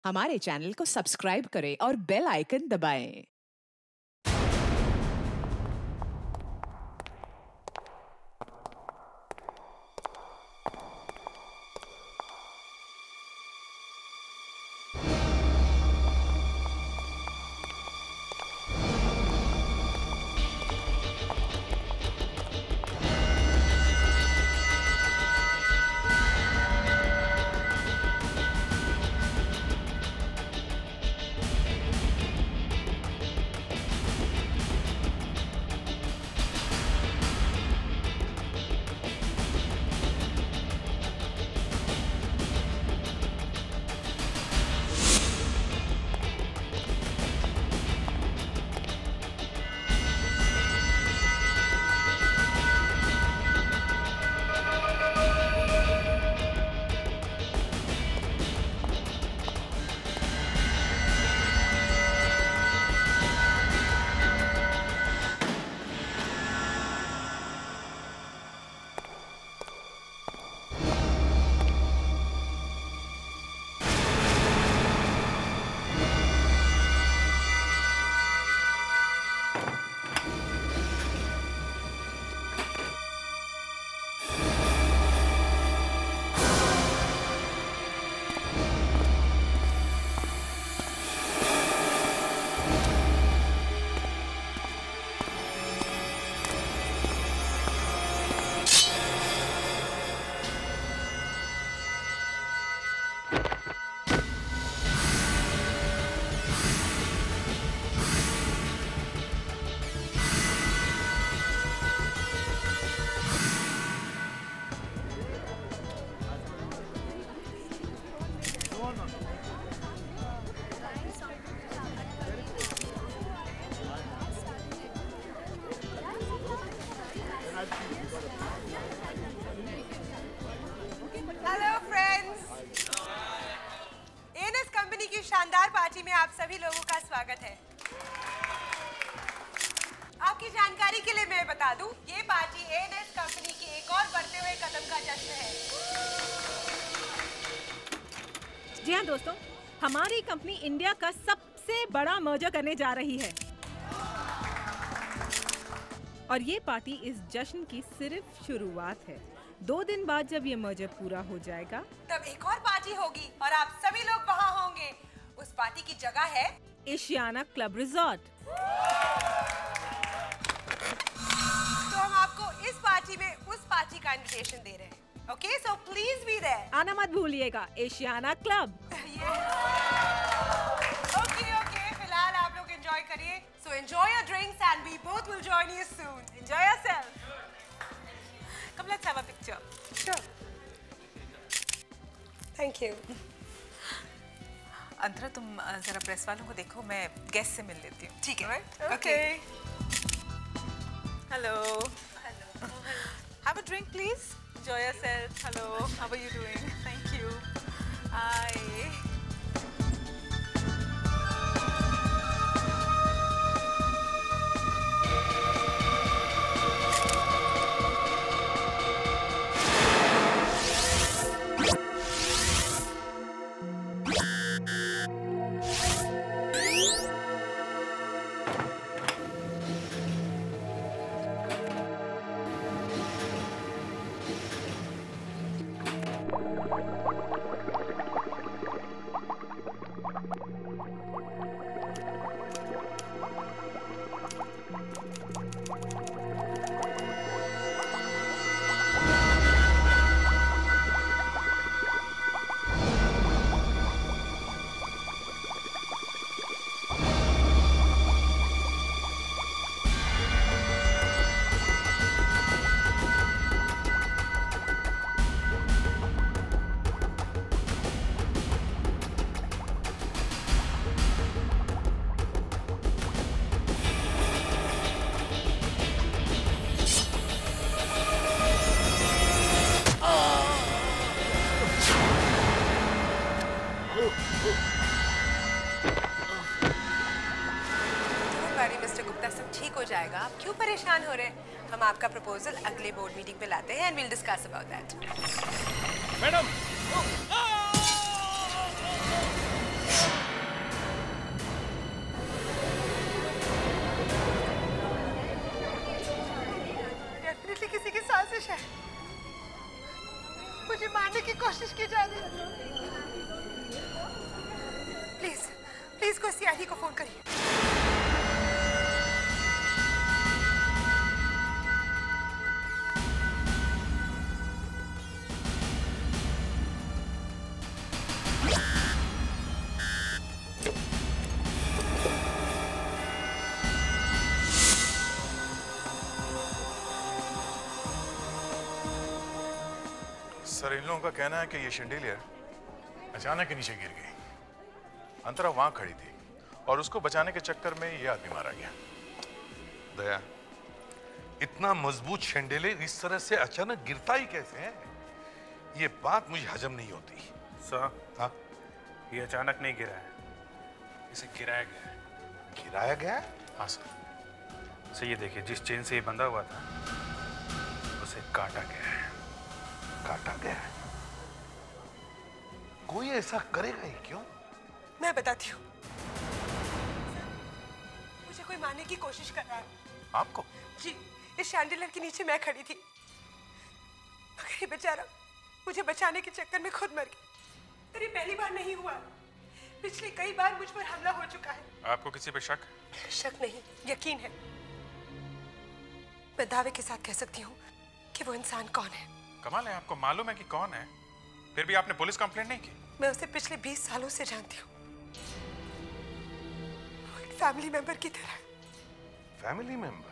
हमारे चैनल को सब्सक्राइब करें और बेल आइकन दबाएं। हेलो फ्रेंड्स, एएनएस कंपनी की शानदार पार्टी में आप सभी लोगों का स्वागत है। आपकी जानकारी के लिए मैं बता दूं, ये पार्टी एएनएस कंपनी की एक और बढ़ते हुए कदम का जश्न है। जी हाँ दोस्तों, हमारी कंपनी इंडिया का सबसे बड़ा मर्जर करने जा रही है और ये पार्टी इस जश्न की सिर्फ शुरुआत है। 2 दिन बाद जब ये मर्जर पूरा हो जाएगा तब एक और पार्टी होगी और आप सभी लोग वहाँ होंगे। उस पार्टी की जगह है एशियाना क्लब रिजॉर्ट। तो हम आपको इस पार्टी में उस पार्टी का इनविटेशन दे रहे हैं। Okay, so please be there. आना मत भूलिएगा, एशियाना क्लब। ओके, फिलहाल आप लोग एंजॉय करिए। So enjoy your drinks and we both will join you soon. Enjoy yourself. Come, let's have a picture. Sure. Thank you. Antara, तुम जरा प्रेस वालों को देखो, मैं गेस्ट से मिल लेती हूँ। ठीक है। Right? Okay. Hello. Have a drink, please. Enjoy yourself. Hello. How are you doing? Thank you. Hi. Mister Gupta, सब ठीक हो जाएगा। आप क्यों परेशान हो रहे हैं? हम आपका प्रपोजल अगले बोर्ड मीटिंग पे लाते हैं and will discuss about that. Madam, मारने की कोशिश की जा रही है। प्लीज प्लीज कोई सीआईडी को फोन करिए। सर, इन लोगों का कहना है कि ये शैंडिलियर अचानक ही नीचे गिर गई। अंतरा वहां खड़ी थी और उसको बचाने के चक्कर में ये आदमी मारा गया। दया, इतना मजबूत शैंडिलियर इस तरह से अचानक गिरता ही कैसे है? ये बात मुझे हजम नहीं होती। सर, हाँ, ये अचानक नहीं गिरा है, इसे गिराया गया है। गिराया गया है? हाँ सर। सर ये देखिए, जिस चेन से ये बंधा हुआ था उसे काटा गया है। काटा गया है? कोई ऐसा करेगा ही क्यों? मैं बताती हूँ। मुझे कोई मारने की कोशिश कर रहा है। आपको? जी, इस शैंडिलियर के नीचे मैं खड़ी थी, मगर ये बेचारा मुझे बचाने के चक्कर में खुद मर गया। ये पहली बार नहीं हुआ, पिछले कई बार मुझ पर हमला हो चुका है। आपको किसी पे शक? शक नहीं, यकीन है। मैं दावे के साथ कह सकती हूँ कि वो इंसान कौन है। कमाल है, आपको मालूम है कि कौन है, फिर भी आपने पुलिस कंप्लेंट नहीं की? मैं उसे पिछले 20 सालों से जानती हूँ। वो एक फैमिली मेंबर की तरह। Family member?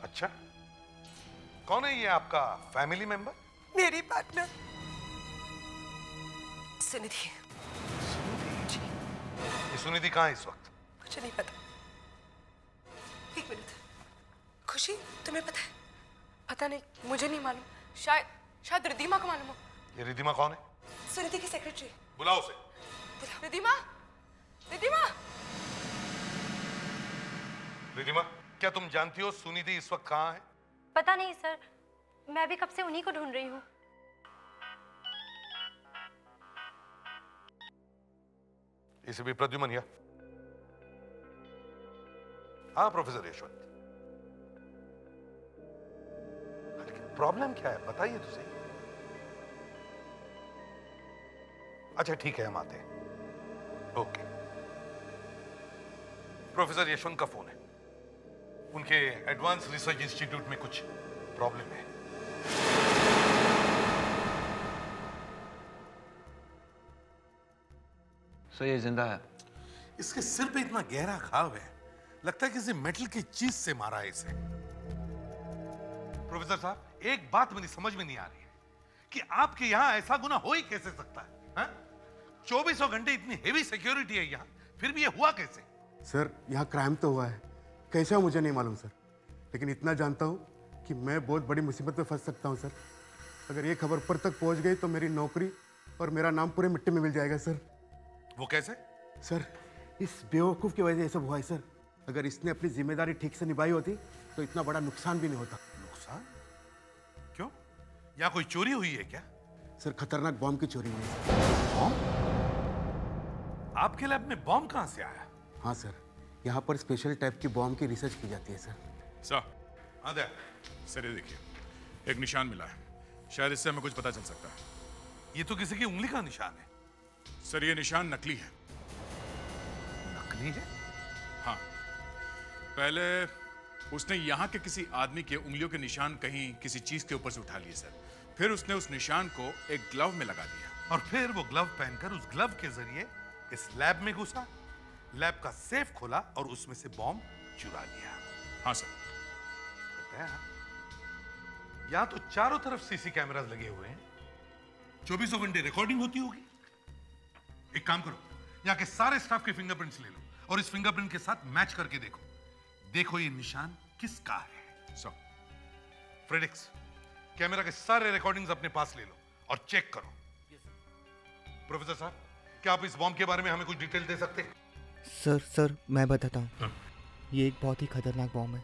अच्छा, कौन है ये आपका फैमिली मेंबर? मेरी पार्टनर सुनिधि। सुनिधि? ये सुनिधि कहाँ है इस वक्त? मुझे नहीं पता। एक मिनट। खुशी, तुम्हें पता है? पता नहीं, मुझे नहीं मालूम। शायद रिद्धिमा को मालूम हो। ये रिद्धिमा कौन है? सुनिधि की सेक्रेटरी। बुलाओ उसे। रिद्धिमा, रिद्धिमा। रिद्धिमा, क्या तुम जानती हो सुनिधि इस वक्त कहाँ है? पता नहीं सर, मैं भी कब से उन्हीं को ढूंढ रही हूँ। इसे भी प्रद्युमन या? हाँ प्रोफेसर यशवंत, प्रॉब्लम क्या है बताइए तो सही। अच्छा ठीक है, हम आते हैं। ओके। प्रोफेसर यशवंत का फोन है, उनके एडवांस रिसर्च इंस्टीट्यूट में कुछ प्रॉब्लम है। सर ये जिंदा है। इसके सिर पे इतना गहरा घाव है, लगता है किसी मेटल की चीज से मारा है इसे। प्रोफेसर साहब, एक बात मेरी समझ में नहीं आ रही है कि आपके यहां ऐसा गुना हो ही कैसे सकता है? 24 घंटे इतनी हेवी सिक्योरिटी है यहां, फिर भी ये हुआ कैसे? सर यहाँ क्राइम तो हुआ है, कैसा मुझे नहीं मालूम सर, लेकिन इतना जानता हूँ कि मैं बहुत बड़ी मुसीबत में फंस सकता हूँ सर। अगर ये खबर ऊपर तक पहुँच गई तो मेरी नौकरी और मेरा नाम पूरे मिट्टी में मिल जाएगा सर। वो कैसे? सर इस बेवकूफ़ की वजह से ये सब हुआ है सर। अगर इसने अपनी जिम्मेदारी ठीक से निभाई होती तो इतना बड़ा नुकसान भी नहीं होता। नुकसान? क्यों? यहाँ कोई चोरी हुई है क्या? सर खतरनाक बॉम्ब की चोरी हुई है। बॉम्ब? आपके लैब में बॉम्ब कहाँ से आया? हाँ सर, यहाँ पर स्पेशल टाइप की बॉम्ब की रिसर्च की जाती है सर। सर, सर ये देखिए, एक निशान मिला है, शायद इससे हमें कुछ पता चल सकता है। ये तो किसी की उंगली का निशान है। सर ये निशान नकली है। नकली है? हाँ, पहले उसने यहाँ के किसी आदमी के उंगलियों के निशान कहीं किसी चीज के ऊपर से उठा लिए सर, फिर उसने उस निशान को एक ग्लव में लगा दिया और फिर वो ग्लव पहनकर उस ग्लव के जरिए इस लैब में घुसा, लैब का सेफ खोला और उसमें से बॉम्ब चुरा लिया। हाँ सर। यहां तो चारों तरफ सीसी कैमरास लगे हुए हैं, 24 घंटे रिकॉर्डिंग होती होगी। एक काम करो, यहाँ के सारे स्टाफ के फिंगरप्रिंट्स ले लो और इस फिंगरप्रिंट के साथ मैच करके देखो, देखो ये निशान किसका है। सर, फ्रेडिक्स, कैमरा के सारे रिकॉर्डिंग्स अपने पास ले लो और चेक करो। प्रोफेसर साहब, क्या आप इस बॉम्ब के बारे में हमें कुछ डिटेल दे सकते हैं? सर मैं बताता हूँ। ये एक बहुत ही खतरनाक बॉम्ब है।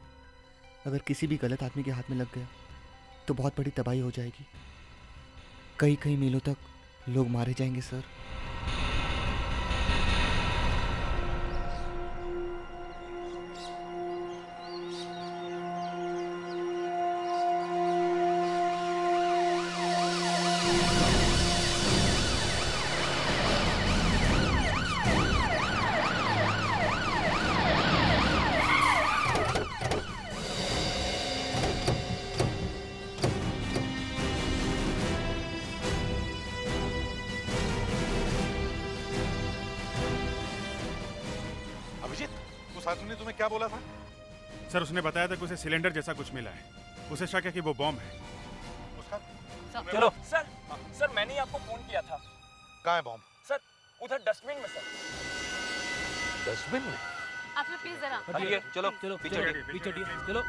अगर किसी भी गलत आदमी के हाथ में लग गया तो बहुत बड़ी तबाही हो जाएगी। कई कई मीलों तक लोग मारे जाएंगे सर। साथी ने तुम्हें क्या बोला था? सर उसने बताया था कि उसे सिलेंडर जैसा कुछ मिला है। उसे शक है कि वो बॉम्ब है। चलो सर, सर मैंने ही आपको फोन किया था। कहाँ है बॉम्ब? सर उधर डस्टबिन में सर। डस्टबिन में? आप लोग प्लीज जरा हटिए, चलो चलो पीछे हटिए, चलो।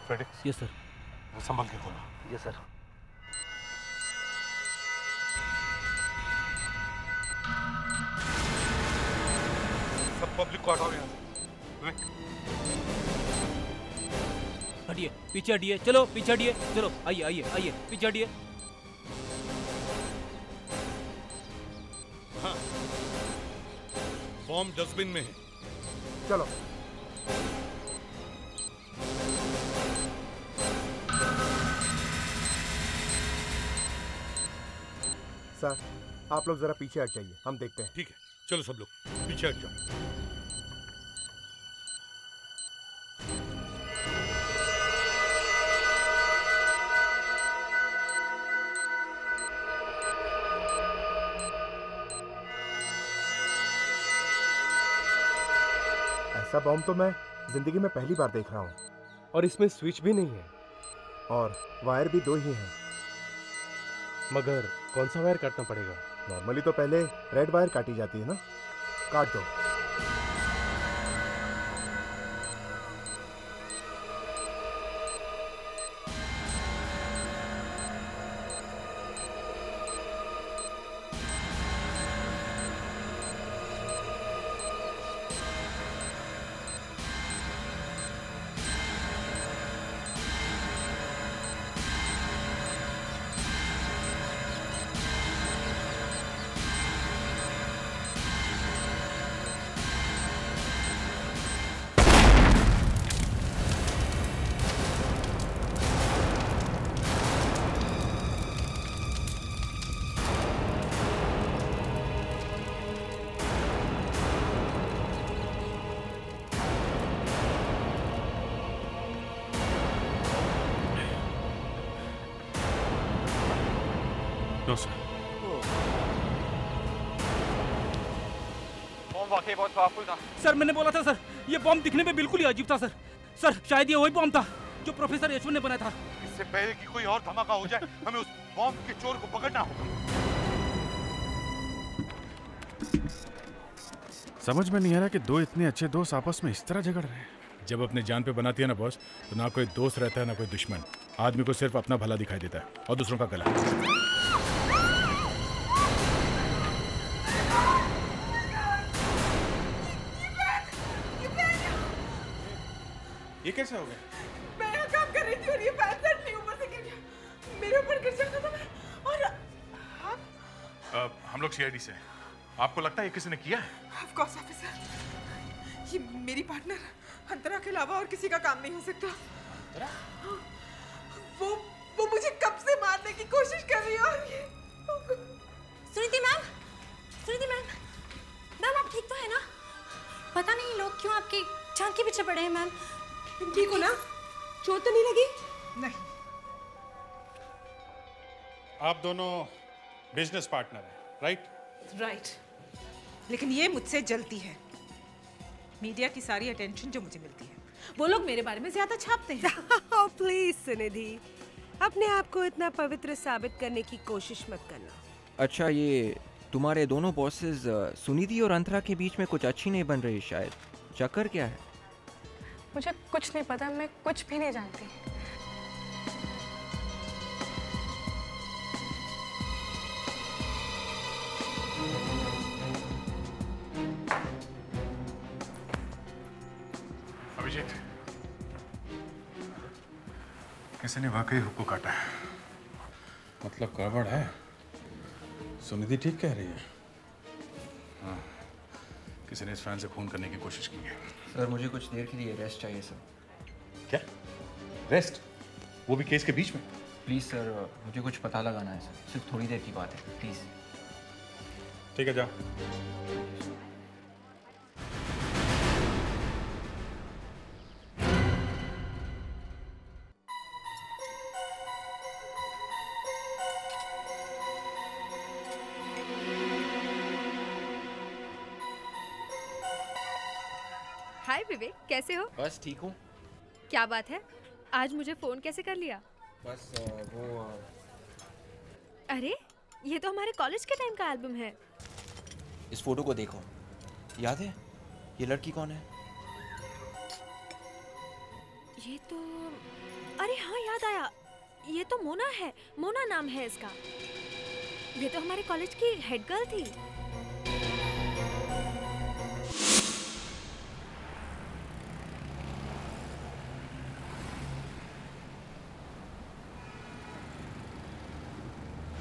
फ्रेडी। Yes sir. संभल के खोलो। Yes sir. सब पब्लिक को हटाओ यहाँ से। हटिए, पीछे हटिए, चलो पीछे हटिए, चलो आइए आइए आइए पीछे हटिए। हाँ, बॉम्ब डस्टबिन में है। चलो। सर, आप लोग जरा पीछे हट जाइए, हम देखते हैं। ठीक है, चलो सब लोग पीछे हट जाओ। ऐसा बॉम्ब तो मैं जिंदगी में पहली बार देख रहा हूँ। और इसमें स्विच भी नहीं है और वायर भी 2 ही हैं। मगर कौन सा वायर काटना पड़ेगा? नॉर्मली तो पहले रेड वायर काटी जाती है ना, काट दो। No sir. बॉम्ब वाकई बहुत पावरफुल था। सर मैंने बोला था सर, ये बॉम्ब दिखने में बिल्कुल ही अजीब था सर। सर शायद ये वही बॉम्ब था जो प्रोफेसर एच1 ने बनाया था। इससे पहले कि कोई और धमाका हो जाए, हमें उस बॉम्ब के चोर को पकड़ना होगा। समझ में नहीं आ रहा कि 2 इतने अच्छे दोस्त आपस में इस तरह झगड़ रहे हैं। जब अपने जान पे बनाती है ना बॉस, तो ना कोई दोस्त रहता है ना कोई दुश्मन। आदमी को सिर्फ अपना भला दिखाई देता है और दूसरों का गला। ये कैसे हो गया? मैं यहाँ काम कर रही थी और ये पैर सडनली ऊपर से गिर गया। मेरे ऊपर गिर सकता था मैं। और हम लोग सीआईडी से हैं। आपको लगता है ये किसी ने किया है? ऑफ कोर्स ऑफिसर, ये मेरी पार्टनर अंतरा के अलावा और किसी का काम नहीं हो सकता। अंतरा? वो मुझे कब से मारने की कोशिश कर रही है। और ये Suniti ma'am, Suniti ma'am, ma'am आप ठीक तो है ना? पता नहीं लोग क्यों आपकी जान के पीछे पड़े हैं मैम। ठीक हो ना? चोट तो नहीं लगी? नहीं। आप दोनों बिजनेस पार्टनर हैं, राइट? राइट। लेकिन ये मुझसे जलती है। मीडिया की सारी अटेंशन जो मुझे मिलती है, वो लोग मेरे बारे में ज्यादा छापते हैं। प्लीज सुनिधि, अपने आप को इतना पवित्र साबित करने की कोशिश मत करना। अच्छा, ये तुम्हारे दोनों बॉसेस सुनिधि और अंतरा के बीच में कुछ अच्छी नहीं बन रही शायद। चक्कर क्या है? मुझे कुछ नहीं पता, मैं कुछ भी नहीं जानती। अभिजीत, किसी ने वाकई हुक्को काटा है। मतलब गड़बड़ है। सुनिधि ठीक कह रही है। हाँ, किसी ने इस फैन से फोन करने की कोशिश की है। सर मुझे कुछ देर के लिए रेस्ट चाहिए सर। क्या रेस्ट? वो भी केस के बीच में? प्लीज़ सर, मुझे कुछ पता लगाना है सर। सिर्फ थोड़ी देर की बात है, प्लीज़। ठीक है, जाओ। हाय विवेक, कैसे हो? बस ठीक हूँ। क्या बात है, आज मुझे फोन कैसे कर लिया? बस अरे ये तो हमारे कॉलेज के टाइम का एल्बम है। इस फोटो को देखो, याद है ये लड़की कौन है? ये तो, अरे हाँ याद आया, ये तो मोना है। मोना नाम है इसका। ये तो हमारे कॉलेज की हेड गर्ल थी।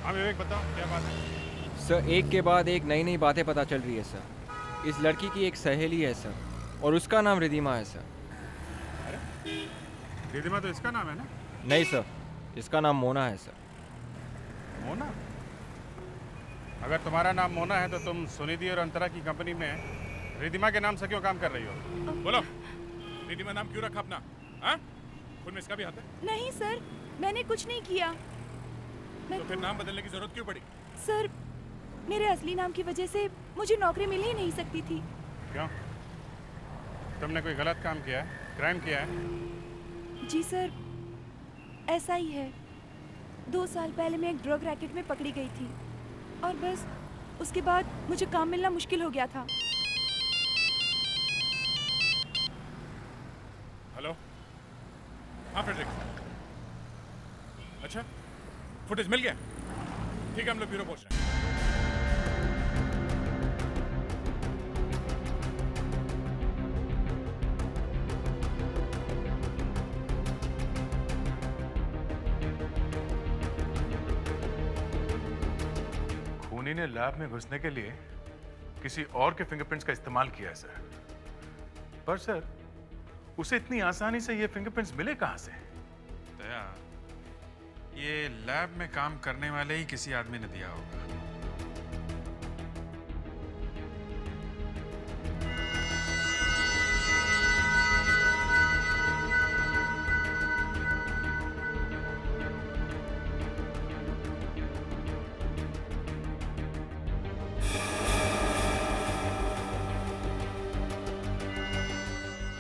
हाँ विवेक बताओ क्या बात है? सर एक के बाद एक नई नई बातें पता चल रही है सर। इस लड़की की एक सहेली है सर, और उसका नाम रिधिमा है सर। रिधिमा तो इसका नाम है ना? नहीं सर, इसका नाम मोना है सर। मोना? अगर तुम्हारा नाम मोना है तो तुम सुनिधि और अंतरा की कंपनी में रिधिमा के नाम से क्यों काम कर रही हो? बोलो, रिधिमा नाम क्यों रखा अपना? हाँ? खुद में इसका भी हाथ है? नहीं सर, मैंने कुछ नहीं किया। तो फिर नाम बदलने की जरूरत क्यों पड़ी? सर मेरे असली नाम की वजह से मुझे नौकरी मिल ही नहीं सकती थी। क्यों? तुमने कोई गलत काम किया है? क्राइम किया है? जी सर, ऐसा ही है। 2 साल पहले मैं एक ड्रग रैकेट में पकड़ी गई थी और बस उसके बाद मुझे काम मिलना मुश्किल हो गया था। हेलो? हाँ फ्रेडरिक। अच्छा, फुटेज मिल गया? ठीक है, हम लोग ब्यूरो पहुंच रहे हैं। खूनी ने लैब में घुसने के लिए किसी और के फिंगरप्रिंट्स का इस्तेमाल किया है सर। पर सर, उसे इतनी आसानी से ये फिंगरप्रिंट्स मिले कहां से? दया, ये लैब में काम करने वाले ही किसी आदमी ने दिया होगा।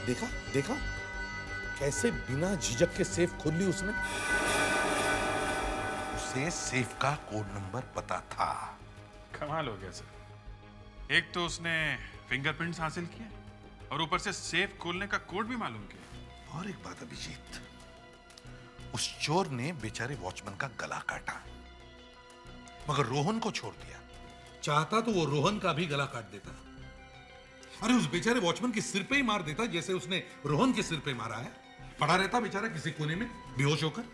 देखा देखा कैसे बिना झिझक के सेफ खोल ली उसने। उसे सेफ का कोड नंबर पता था। कमाल हो गया सर। एक तो उसने फिंगरप्रिंट्स हासिल किए और ऊपर से सेफ खोलने का कोड भी मालूम किया। और एक बात अभिजीत, उस चोर ने बेचारे वॉचमैन का गला काटा मगर रोहन को छोड़ दिया। चाहता तो वो रोहन का भी गला काट देता। अरे उस बेचारे वॉचमैन के सिर पे ही मार देता जैसे उसने रोहन के सिर पे मारा है। पड़ा रहता बेचारा किसी कोने में बेहोश होकर।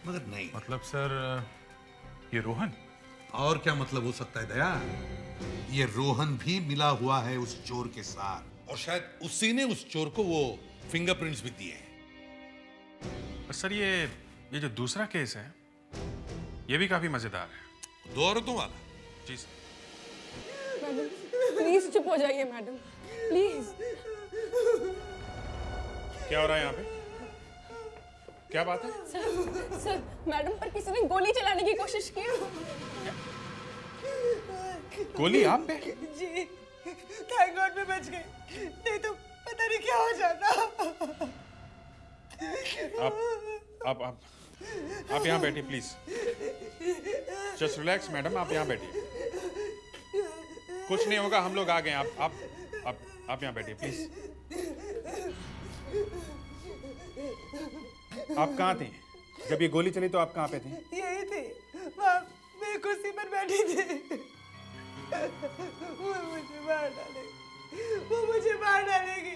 मगर नहीं। मतलब सर, ये रोहन? और क्या मतलब हो सकता है दया? ये रोहन भी मिला हुआ है उस चोर के साथ और शायद उसी ने उस चोर को वो फिंगरप्रिंट्स भी दिए हैं। सर ये जो दूसरा केस है ये भी काफी मजेदार है। 2 औरतों वाला? जी सर। मैडम प्लीज चुप हो जाइए मैडम, प्लीज। क्या हो रहा है यहाँ पे? क्या बात है? सर मैडम पर किसी ने गोली चलाने की कोशिश की। गोली आप पे? जी, थैंक गॉड मैं बच गई, नहीं तो पता नहीं क्या हो जाता। आप यहाँ बैठिए प्लीज। जस्ट रिलैक्स मैडम, आप यहाँ बैठिए। कुछ नहीं होगा, हम लोग आ गए। आप यहाँ बैठिए प्लीज। आप कहाँ थी जब ये गोली चली? तो आप कहाँ पे थी? यही थी, वहाँ मैं कुर्सी पर बैठी थी। वो मुझे मार डालेगी, वो मुझे मार डालेगी,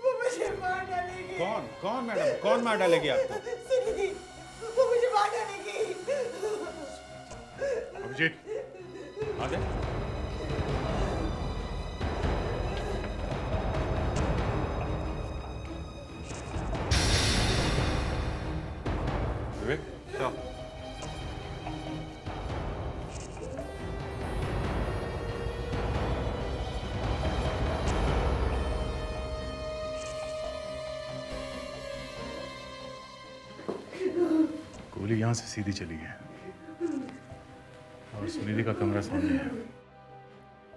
वो मुझे मार डालेगी। कौन मैडम? कौन मार डालेगी आपको? सुनिधि, वो मुझे मार डालेगी। अभिजीत, आ जाए। विवेक, गोली यहां से सीधी चली है और सुनिधि का कमरा सामने है।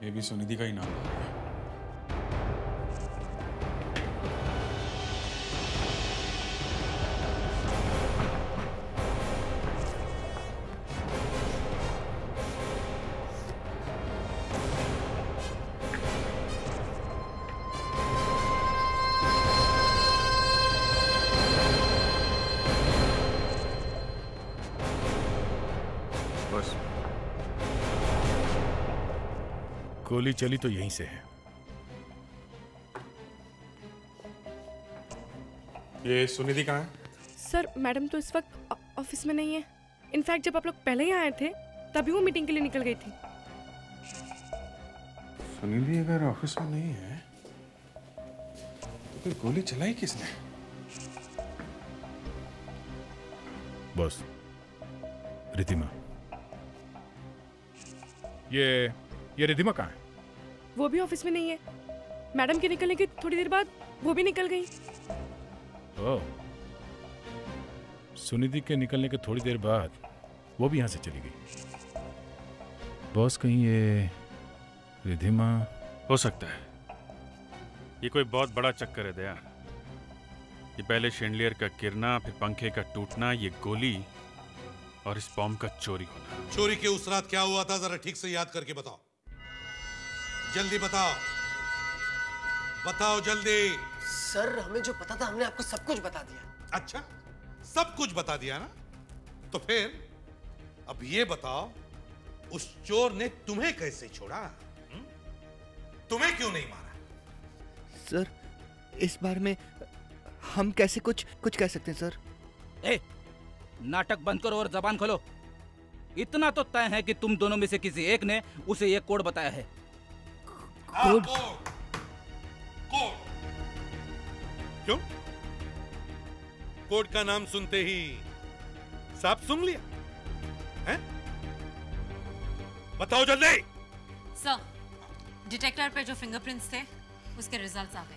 ये भी सुनिधि का ही नाम है। बस गोली चली तो यहीं से है। ये सुनिधि कहाँ है? सर मैडम तो इस वक्त ऑफिस में नहीं है। इनफैक्ट जब आप लोग पहले ही आए थे तभी वो मीटिंग के लिए निकल गई थी। सुनिधि अगर ऑफिस में नहीं है तो फिर गोली चलाई किसने? बॉस, रिधिमा। ये रिधिमा कहाँ है? वो भी ऑफिस में नहीं है। मैडम के निकलने के थोड़ी देर बाद वो भी निकल गई। ओह, सुनिधि के निकलने के थोड़ी देर बाद वो भी यहाँ से चली गई। बॉस, कहीं ये रिधिमा हो सकता है ये कोई बहुत बड़ा चक्कर है दया। ये पहले शेंडलियर का गिरना, फिर पंखे का टूटना, ये गोली और इस बॉम्ब का चोरी होना। चोरी के उस रात क्या हुआ था जरा ठीक से याद करके बताओ। जल्दी बताओ, बताओ जल्दी। सर हमें जो पता था हमने आपको सब कुछ बता दिया। अच्छा, सब कुछ बता दिया ना? तो फिर अब ये बताओ उस चोर ने तुम्हें कैसे छोड़ा? तुम्हें क्यों नहीं मारा? सर इस बारे में हम कैसे कुछ कह सकते हैं सर? ए, नाटक बंद करो और जबान खोलो। इतना तो तय है कि तुम दोनों में से किसी एक ने उसे ये कोड बताया है। कोड? क्यों? कोड का नाम सुनते ही साफ सुन लिया हैं? बताओ जल्दी। सर, डिटेक्टर पे जो फिंगरप्रिंट्स थे उसके रिजल्ट्स आ गए।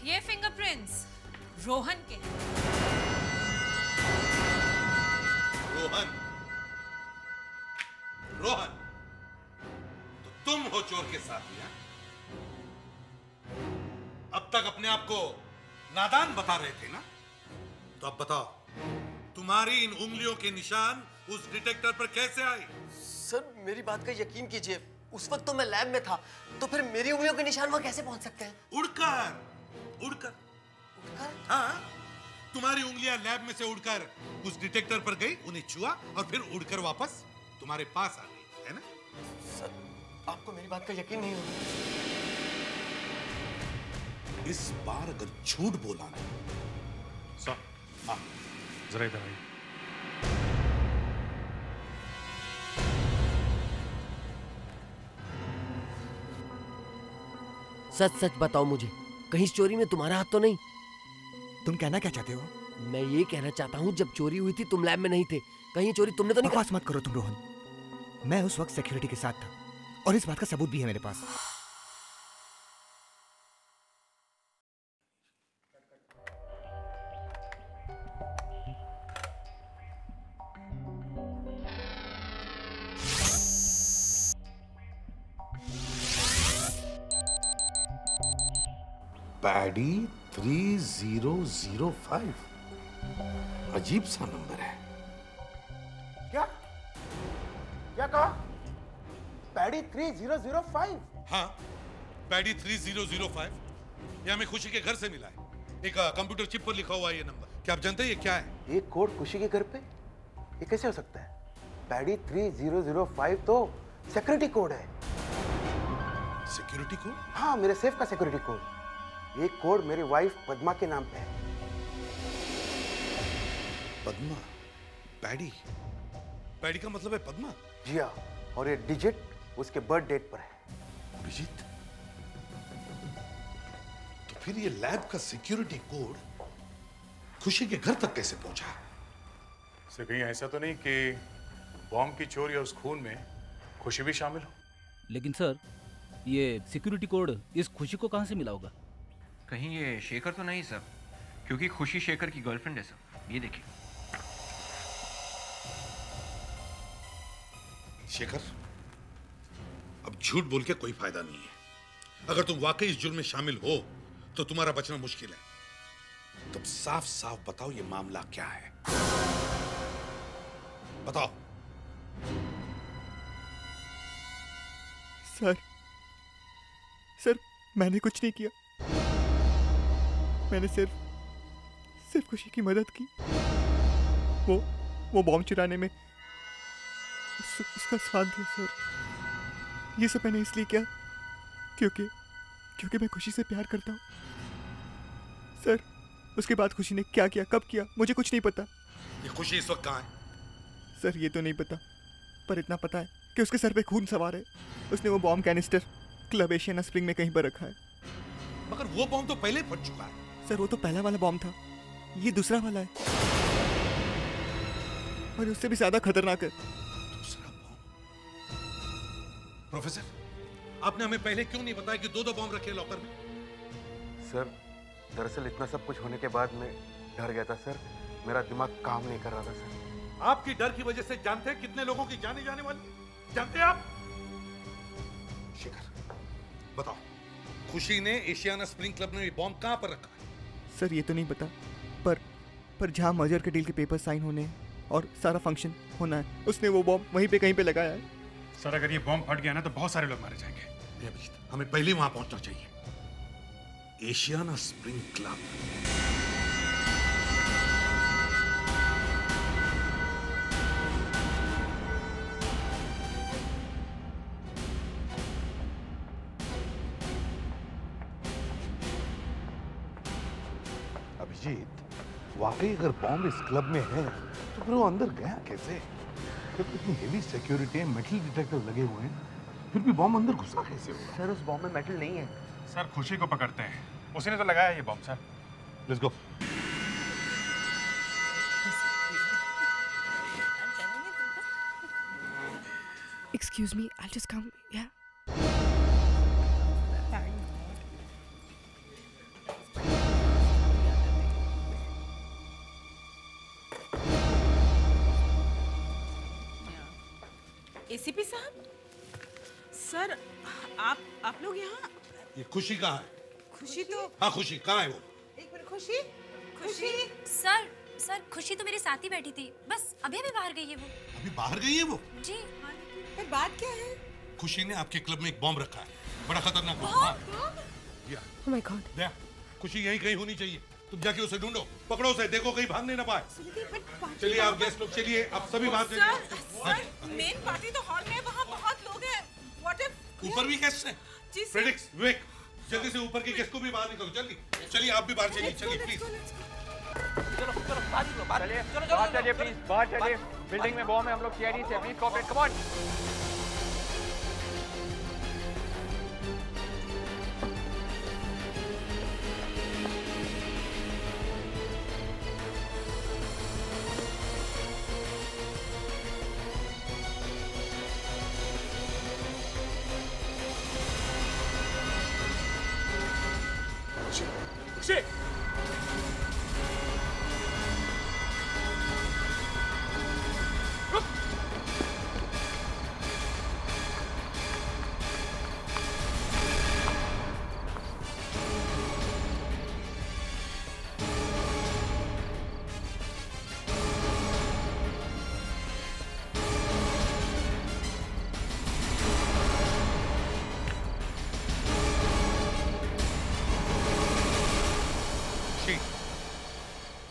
ये फिंगरप्रिंट्स रोहन के। रोहन, तो तुम हो चोर के साथ में? अब तक अपने आप को नादान बता रहे थे ना? तो अब बताओ तुम्हारी इन उंगलियों के निशान उस डिटेक्टर पर कैसे आए? सर मेरी बात का यकीन कीजिए, उस वक्त तो मैं लैब में था, तो फिर मेरी उंगलियों के निशान वहां कैसे पहुंच सकते हैं? उड़कर। हाँ, तुम्हारी उंगलियां लैब में से उड़कर उस डिटेक्टर पर गई, उन्हें छुआ और फिर उड़कर वापस तुम्हारे पास आ गई, है ना? सर आपको मेरी बात का यकीन नहीं होगा। इस बार अगर झूठ बोला ना, हाँ, जरा इधर आइए। सच सच बताओ मुझे, कहीं इस चोरी में तुम्हारा हाथ तो नहीं? तुम कहना क्या चाहते हो? मैं ये कहना चाहता हूँ जब चोरी हुई थी तुम लैब में नहीं थे, कहीं चोरी तुमने तो नहीं? बकवास मत करो तुम रोहन। मैं उस वक्त सिक्योरिटी के साथ था और इस बात का सबूत भी है मेरे पास। पैडी 3005, अजीब सा नंबर है। क्या कहा? पैडी 3005? हाँ, पैडी 3005 ये हमें खुशी के घर से मिला है। एक कंप्यूटर चिप पर लिखा हुआ है ये नंबर। क्या आप जानते हैं ये क्या है? एक कोड खुशी के घर पे? ये कैसे हो सकता है? पैडी 3005 तो सिक्योरिटी कोड है। Security code? हाँ, मेरे सेफ का सिक्योरिटी कोड। ये कोड मेरी वाइफ पद्मा के नाम पे है। पद्मा? पैडी? पैडी का मतलब है पद्मा? जी हाँ, और ये डिजिट उसके बर्थ डेट पर है। डिजिट? तो फिर ये लैब का सिक्योरिटी कोड खुशी के घर तक कैसे पहुंचा? से कहीं ऐसा तो नहीं कि बॉम्ब की चोरी और उस खून में खुशी भी शामिल हो? लेकिन सर, ये सिक्योरिटी कोड इस खुशी को कहां से मिला होगा? कहीं ये शेखर तो नहीं सर, क्योंकि खुशी शेखर की गर्लफ्रेंड है सर। ये देखिए। शेखर, अब झूठ बोल के कोई फायदा नहीं है। अगर तुम वाकई इस जुर्म में शामिल हो तो तुम्हारा बचना मुश्किल है। तुम साफ साफ बताओ ये मामला क्या है? बताओ। सर मैंने कुछ नहीं किया। मैंने सिर्फ खुशी की मदद की। वो बॉम्ब चुराने में उसका साथ दिया सर। ये सब मैंने इसलिए किया क्योंकि मैं खुशी से प्यार करता हूँ सर। उसके बाद खुशी ने क्या किया, कब किया, मुझे कुछ नहीं पता। ये खुशी इस वक्त कहाँ है? सर ये तो नहीं पता, पर इतना पता है कि उसके सर पे खून सवार है। उसने वो bomb canister club Ashiana spring में कहीं पर रखा है। मगर वो बॉम्ब तो पहले फट चुका है। सर वो तो पहला वाला बॉम्ब था, ये दूसरा वाला है और उससे भी ज्यादा खतरनाक है। दूसरा बॉम्ब? प्रोफेसर, आपने हमें पहले क्यों नहीं बताया कि दो बॉम्ब रखे लॉकर में? सर दरअसल इतना सब कुछ होने के बाद मैं डर गया था सर। मेरा दिमाग काम नहीं कर रहा था सर। आपकी डर की वजह से जानते हैं कितने लोगों की जाने जाने वाली? जानते हैं आप? शिखर बताओ, खुशी ने एशियाना स्प्रिंग क्लब में बॉम्ब कहां पर रखा है? सर ये तो नहीं पता, पर जहां मर्जर के डील के पेपर साइन होने हैं और सारा फंक्शन होना है, उसने वो बॉम्ब वहीं पे कहीं पे लगाया है। सर अगर ये बॉम्ब फट गया ना तो बहुत सारे लोग मारे जाएंगे। हमें पहले वहां पहुंचना चाहिए। Ashiana spring club. अभिजीत, वाकई अगर बॉम्ब इस क्लब में है तो फिर वो अंदर गया कैसे? फिर इतनी हेवी सिक्योरिटी, मेटल डिटेक्टर लगे हुए हैं, फिर भी बॉम्ब अंदर घुसा कैसे होगा? सर उस बॉम्ब में मेटल नहीं है। सर खुशी को पकड़ते हैं, उसी ने तो लगाया ये bomb. Sir let's go. Excuse me, I'll just come. Yeah. ACP साहब, सर आप लोग यहाँ? ये खुशी कहाँ है? खुशी तो हाँ खुशी कहाँ है वो? एक मिनट। खुशी खुशी सर खुशी तो मेरे साथ ही बैठी थी, बस अभी बाहर गई है वो। अभी बाहर गई है वो? जी। पर बात क्या है? खुशी ने आपके क्लब में एक बॉम्ब रखा है, बड़ा खतरनाक बॉम्ब। Oh my God. दया, खुशी यहीं कहीं होनी चाहिए। तुम जाके उसे ढूंढो, पकड़ो उसे, देखो कहीं भागने ना पाए। चलिए आप गेस्ट लोग, चलिए आप सभी बात सर मेन पार्टी तो हॉल में है, वहाँ बहुत लोग हैं। व्हाट इफ ऊपर भी गेस्ट हैं? जी सर। प्रेडिक्स, विवेक, जल्दी से ऊपर के गेस्ट को भी बाहर निकालो, जल्दी। चलिए आप भी बाहर चलिए, चलिए प्लीज। बाहर चलिए प्लीज, बाहर चलिए। बिल्डिंग में बॉम्ब है, हम लोग सीआईडी से, प्लीज कोऑपरेट, कम ऑन।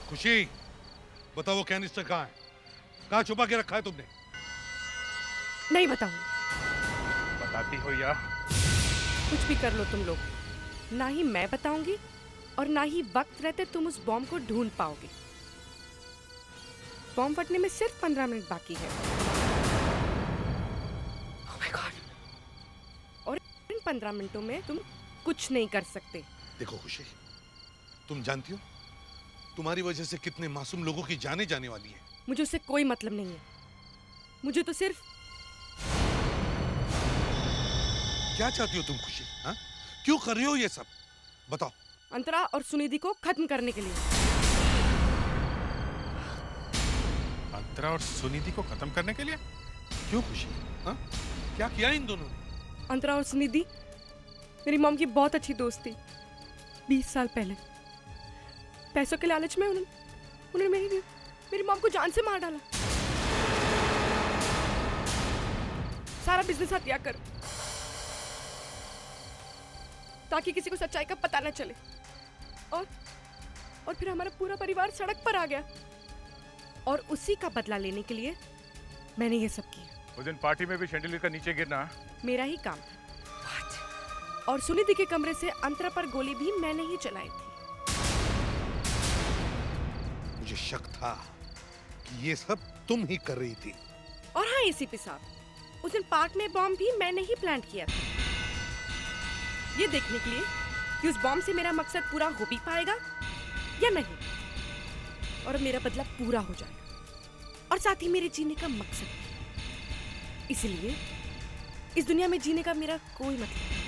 खुशी, बताओ वो कैनिस्टर कहाँ है? कहाँ छुपा के रखा है तुमने? नहीं बताऊंगी। बताती हो या? कुछ भी कर लो तुम लोग, ना ही मैं बताऊंगी और ना ही वक्त रहते तुम उस बॉम्ब को ढूंढ पाओगे। बॉम्ब फटने में सिर्फ 15 मिनट बाकी है। Oh my God. और इन 15 मिनटों में तुम कुछ नहीं कर सकते। देखो खुशी, तुम जानती हो तुम्हारी वजह से कितने मासूम लोगों की जाने जाने वाली है। मुझे उससे कोई मतलब नहीं है, मुझे तो सिर्फ। क्या चाहती हो तुम खुशी? हाँ? क्यों कर रही हो ये सब? बताओ। अंतरा और सुनिधि को खत्म करने के लिए। अंतरा और सुनिधि को खत्म करने के लिए? क्यों खुशी? हाँ? क्या किया इन दोनों ने? अंतरा और सुनिधि मेरी मॉम की बहुत अच्छी दोस्त थी। 20 साल पहले पैसों के लालच में उन्होंने मेरी मॉम को जान से मार डाला। सारा बिजनेस हत्या कर, ताकि किसी को सच्चाई का पता न चले। और फिर हमारा पूरा परिवार सड़क पर आ गया। और उसी का बदला लेने के लिए मैंने ये सब किया। उस दिन पार्टी में भी शैंडिलियर का नीचे गिरना मेरा ही काम था। और सुनिधि के कमरे से अंतरा पर गोली भी मैंने ही चलाई थी। मुझे शक था कि ये सब तुम ही कर रही थी। और हाँ एसीपी साहब, उस दिन पार्क में बॉम्ब भी मैंने ही प्लांट किया था, ये देखने के लिए कि उस बॉम्ब से मेरा मकसद पूरा हो भी पाएगा या नहीं, और मेरा बदला पूरा हो जाएगा, और साथ ही मेरे जीने का मकसद भी। इसलिए इस दुनिया में जीने का मेरा कोई मतलब नहीं।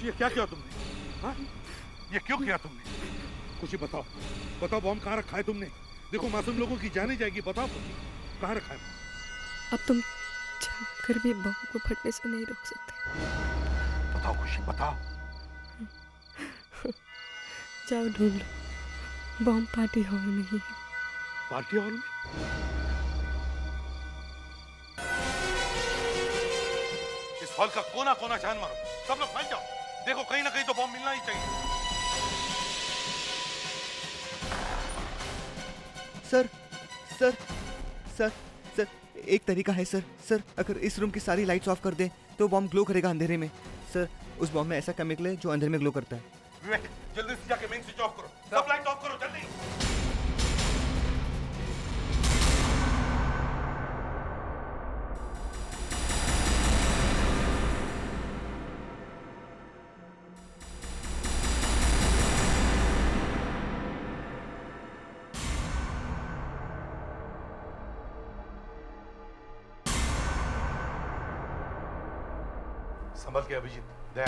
ये क्या किया तुमने? हाँ? ये क्यों किया तुमने? कुछ बताओ, बताओ बॉम्ब कहाँ रखा है तुमने? देखो मासूम लोगों की जाने जाएगी, बताओ कहाँ रखा है? अब तुम चाहकर भी बॉम्ब को फटने से नहीं रोक सकते। बताओ खुशी, बताओ। जाओ ढूंढ लो, बॉम्ब पार्टी हॉल में ही है। पार्टी हॉल में? इस हॉल का कोना कोना जान मारो, सब लोग फैल जाओ। देखो कहीं ना कहीं तो बॉम्ब मिलना ही चाहिए। सर सर सर सर एक तरीका है सर। सर अगर इस रूम की सारी लाइट्स ऑफ कर दें तो बॉम्ब ग्लो करेगा अंधेरे में। सर उस बॉम्ब में ऐसा केमिकल है जो अंधेरे में ग्लो करता है। विवेक जल्दी से जाके मेन स्विच ऑफ करो, सब लाइट ऑफ करो जल्दी। संभल के अभिजीत, दया।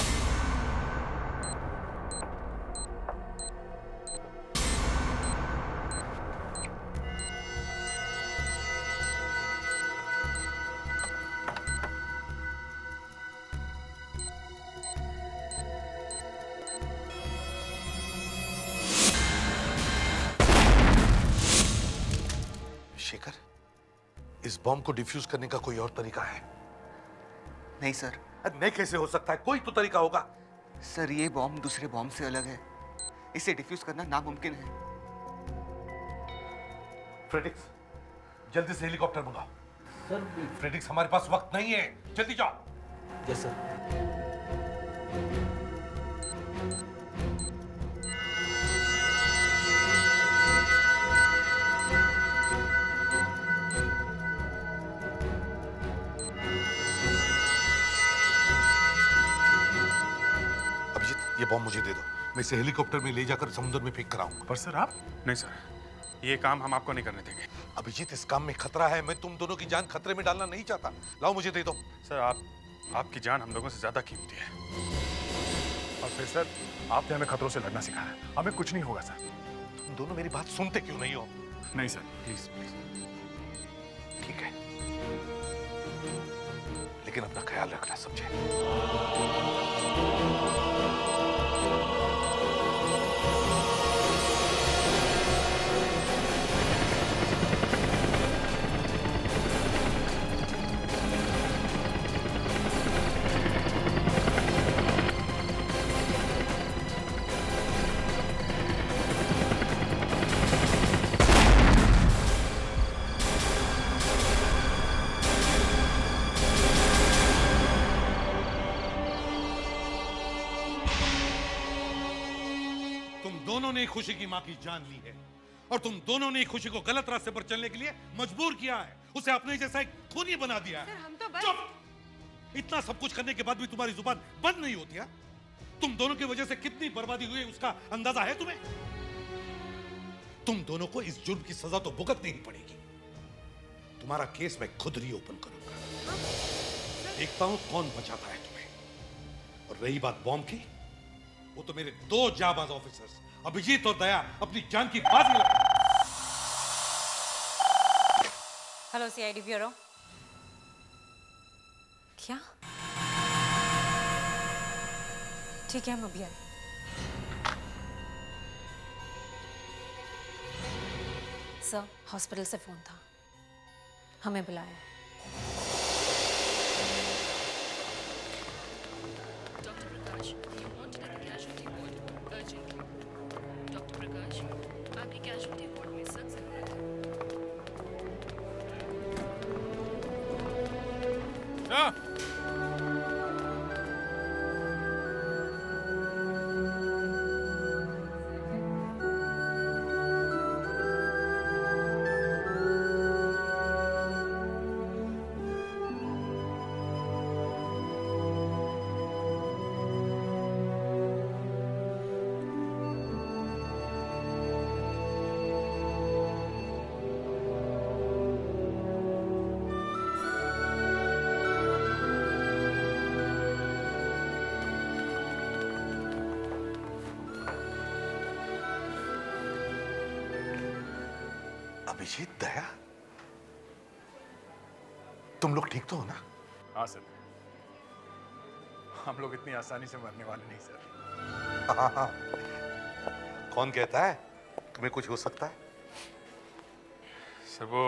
शेखर, इस बॉम्ब को डिफ्यूज करने का कोई और तरीका है? नहीं सर। नहीं कैसे हो सकता है? कोई तो तरीका होगा। सर ये बॉम्ब दूसरे बॉम्ब से अलग है, इसे डिफ्यूज करना नामुमकिन है। फ्रेडिक्स जल्दी से हेलीकॉप्टर मंगाओ। सर फ्रेडिक्स हमारे पास वक्त नहीं है, जल्दी जाओ। Yes sir. ये बॉम्ब मुझे दे दो, मैं इसे हेलीकॉप्टर में ले जाकर समुद्र में फेंक कर आऊंगा। पर सर आप? नहीं सर, ये काम हम आपको नहीं करने देंगे। अभिजीत इस काम में खतरा है, मैं तुम दोनों की जान खतरे में डालना नहीं चाहता। लाओ मुझे दे दो। सर आपकी जान हम लोगों से ज्यादा कीमती है। और फिर सर आपने हमें खतरों से लड़ना सिखाया, हमें कुछ नहीं होगा सर। तुम दोनों मेरी बात सुनते क्यों नहीं हो? नहीं सर, प्लीज प्लीज। ठीक है, लेकिन अपना ख्याल रखना, समझे? खुशी की मां की जान ली है और तुम दोनों ने खुशी को गलत रास्ते पर चलने के लिए मजबूर किया है, उसे अपने जैसा एक खूनी बना दिया है। हम तो बस... चुप! इतना सब कुछ करने के बाद भी तुम्हारी जुबान बंद नहीं होती है? तुम दोनों की वजह से कितनी बर्बादी हुई उसका अंदाजा है तुम्हें? तुम दोनों को इस जुर्म की सजा तो भुगतनी ही पड़ेगी। तुम्हारा केस मैं खुद रीओपन करूंगा, देखता हूं कौन बचाता है तुम्हें। और रही बात बॉम्ब की, वो तो मेरे दो जाबाज ऑफिसर्स अभिजीत और दया अपनी जान की बाजी लगा। Hello CID bureau. क्या? ठीक है, हम अभी आए। सर, हॉस्पिटल से फोन था, हमें बुलाया। Doctor Prakash, you want to get the casualty ward urgently. Doctor Abhijeet, Daya, तुम लोग ठीक तो हो ना? हाँ सर, हम लोग इतनी आसानी से मरने वाले नहीं सर। हाँ। कौन कहता है तुम्हें कुछ हो सकता है? सर वो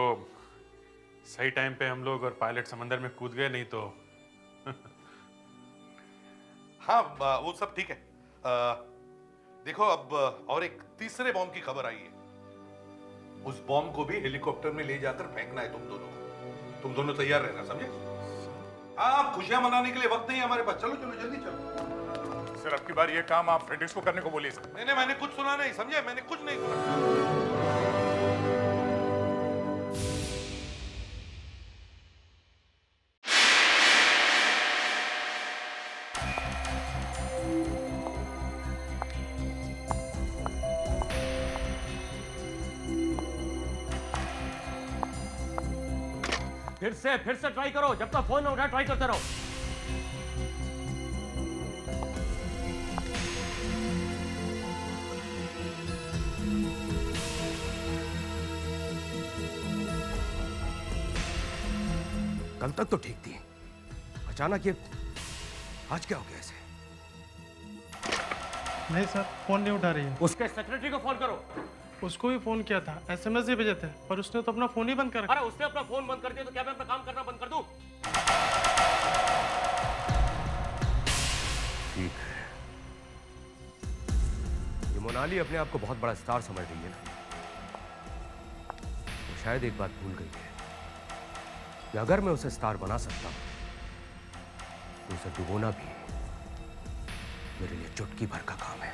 सही टाइम पे हम लोग और पायलट समंदर में कूद गए, नहीं तो हाँ वो सब ठीक है। देखो अब और एक तीसरे बॉम्ब की खबर आई है। उस बॉम्ब को भी हेलीकॉप्टर में ले जाकर फेंकना है तुम दोनों को। तुम दोनों तैयार रहना, समझे? आप खुशियां मनाने के लिए वक्त नहीं है हमारे पास। चलो चलो जल्दी चलो। सर अब की बार ये काम आप फ्रेडरिक्स को करने को बोलिए सर। मैंने कुछ सुना नहीं, समझे? मैंने कुछ नहीं सुना। फिर से ट्राई करो, जब तक फोन ना उठाए ट्राई करते रहो। कल तक तो ठीक थी, अचानक ये आज क्या हो गया इसे? नहीं सर, फोन नहीं उठा रही है। उसके सेक्रेटरी को फोन करो। उसको भी फोन किया था, SMS भी भेजे थे, पर उसने तो अपना फोन ही बंद कर रखा। अरे उसने अपना फोन बंद कर दिया तो क्या मैं अपना काम करना बंद कर दूं? ठीक है, ये मोनाली अपने आप को बहुत बड़ा स्टार समझ रही है ना। वो शायद एक बात भूल गई है कि अगर मैं उसे स्टार बना सकता हूं तो उसे डुबोना भी मेरे लिए चुटकी भर का काम है।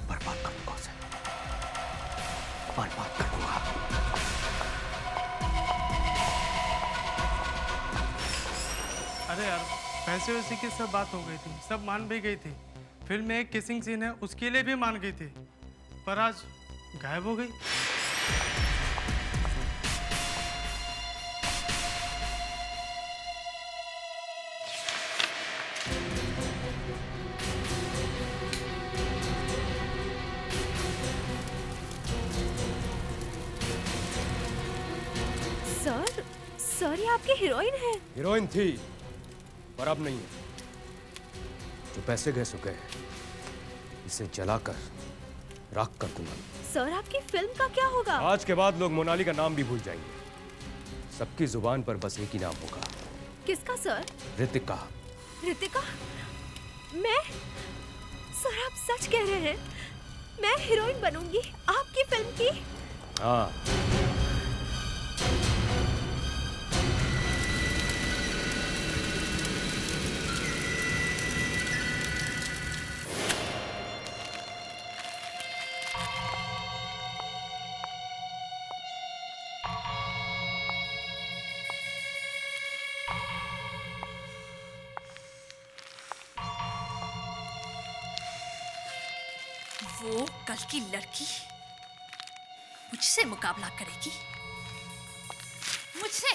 बर्बाद कर दूंगा उसे, बर्बाद कर दूंगा। अरे यार, पैसे वैसे की सब बात हो गई थी, सब मान भी गई थी। फिल्म में एक किसिंग सीन है, उसके लिए भी मान गई थी, पर आज गायब हो गई। सर ये आपकी हीरोइन है। हीरोइन थी पर अब नहीं है। जो पैसे गए सुके इसे जलाकर राख कर दूंगा। सर आपकी फिल्म का क्या होगा? आज के बाद लोग मोनाली का नाम भी भूल जाएंगे। सबकी जुबान पर बस एक ही नाम होगा। किसका सर? ऋतिका। ऋतिका? मैं? सर आप सच कह रहे हैं? मैं हीरोइन बनूंगी आपकी फिल्म की? हाँ। वो कल की लड़की मुझसे मुकाबला करेगी, मुझसे।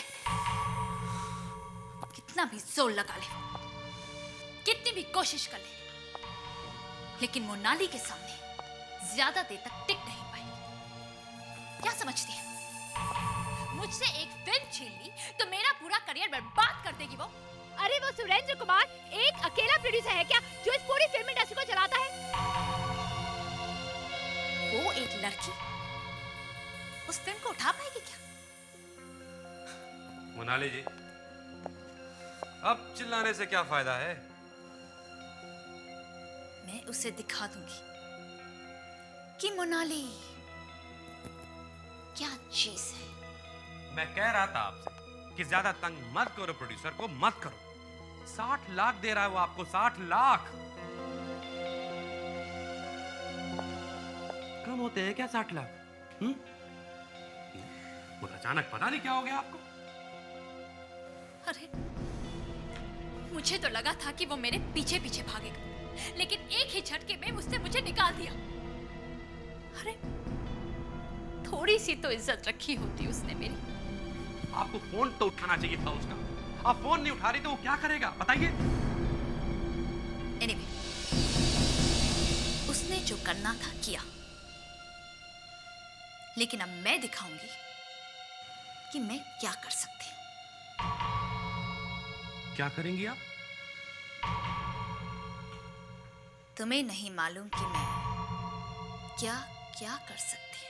कितना भी जोर लगा ले, कितनी भी कोशिश कर ले, लेकिन मोनाली के सामने ज्यादा देर तक टिक नहीं पाएगी। क्या समझती है? मुझसे एक फिल्म छीन ली तो मेरा पूरा करियर बर्बाद कर देगी वो। अरे वो सुरेंद्र कुमार एक अकेला प्रोड्यूसर है क्या जो इस पूरी फिल्म इंडस्ट्री को चलाता है? वो एक लड़की उस फिल्म को उठा पाएगी क्या? मोनाली जी, अब चिल्लाने से क्या फायदा है? मैं उसे दिखा दूंगी कि मोनाली क्या चीज है। मैं कह रहा था आपसे कि ज्यादा तंग मत करो प्रोड्यूसर को, मत करो। 60 लाख दे रहा है वो आपको, 60 लाख। कम होते हैं क्या 60 लाख? वो अचानक पता नहीं क्या हो गया आपको। अरे मुझे तो लगा था कि वो मेरे पीछे पीछे भागेगा, लेकिन एक ही झटके में उसने मुझे निकाल दिया। अरे थोड़ी सी तो इज्जत रखी होती उसने मेरी। आपको फोन तो उठाना चाहिए था उसका। आप फोन नहीं उठा रही तो वो क्या करेगा बताइए? Anyway, उसने जो करना था किया, लेकिन अब मैं दिखाऊंगी कि मैं क्या कर सकती हूँ। क्या करेंगी आप? तुम्हें नहीं मालूम कि मैं क्या क्या कर सकती हूँ।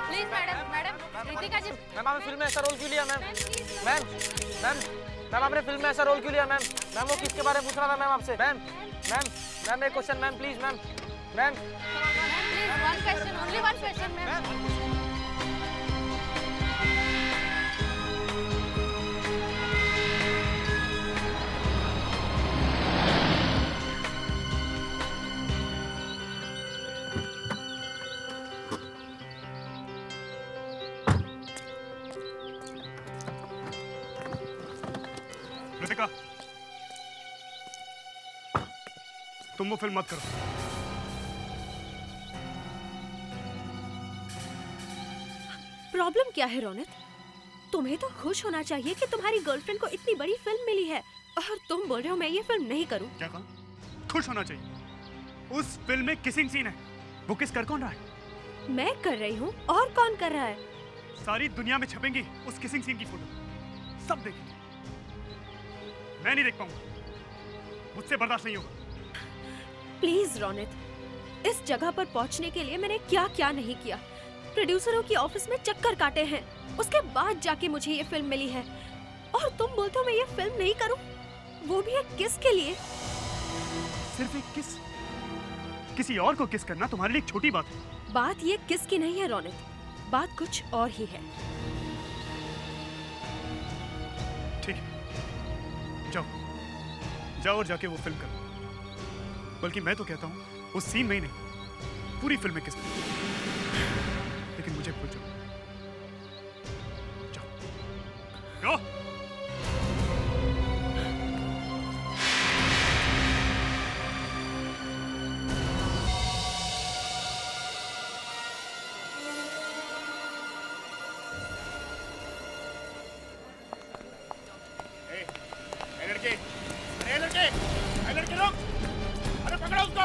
Please madam Ritika ji. Ma'am आपने फिल्म में ऐसा रोल क्यों लिया मैम? मैम मैम मैम आपने फिल्म में ऐसा रोल क्यों लिया मैम? मैम वो किसके बारे में पूछ रहा था मैम आपसे? मैम मैम मैम एक question ma'am please ma'am ma'am please one question, only one question ma'am. Ritika, तुम वो फिल्म मत करो। प्रॉब्लम क्या है रोनित? तुम्हें तो खुश होना चाहिए कि तुम्हारी गर्लफ्रेंड को इतनी बड़ी फिल्म मिली है और तुम बोल रहे हो मैं ये फिल्म नहीं करूं। क्या कहा? खुश होना चाहिए। उस फिल्म में किसिंग सीन है। वो किस कर कौन रहा है? मैं कर रही हूँ और कौन कर रहा है? सारी दुनिया में छपेंगी उस किसिंग सीन की फोटो, सब देखेंगे। मैं नहीं देख पाऊंगा, मुझसे बर्दाश्त नहीं होगा। प्लीज रोनित, इस जगह पर पहुंचने के लिए मैंने क्या क्या नहीं किया। प्रोड्यूसरों की ऑफिस में चक्कर काटे हैं, उसके बाद जाके मुझे ये फिल्म मिली है और तुम बोलते हो मैं ये फिल्म नहीं करूं, वो भी एक किस के लिए। सिर्फ एक किस? किसी और को किस करना तुम्हारे लिए एक छोटी बात है। बात ये किस की नहीं है रोनित, बात कुछ और ही है। ठीक है, जाओ जाओ और जाके वो फिल्म करो। बल्कि मैं तो कहता हूँ उस सीन में ही नहीं, पूरी फिल्म में किस करो। लेकिन मुझे भूल जाओ। जाओ जाओ। लड़के रुक! अरे पकड़ो उसको!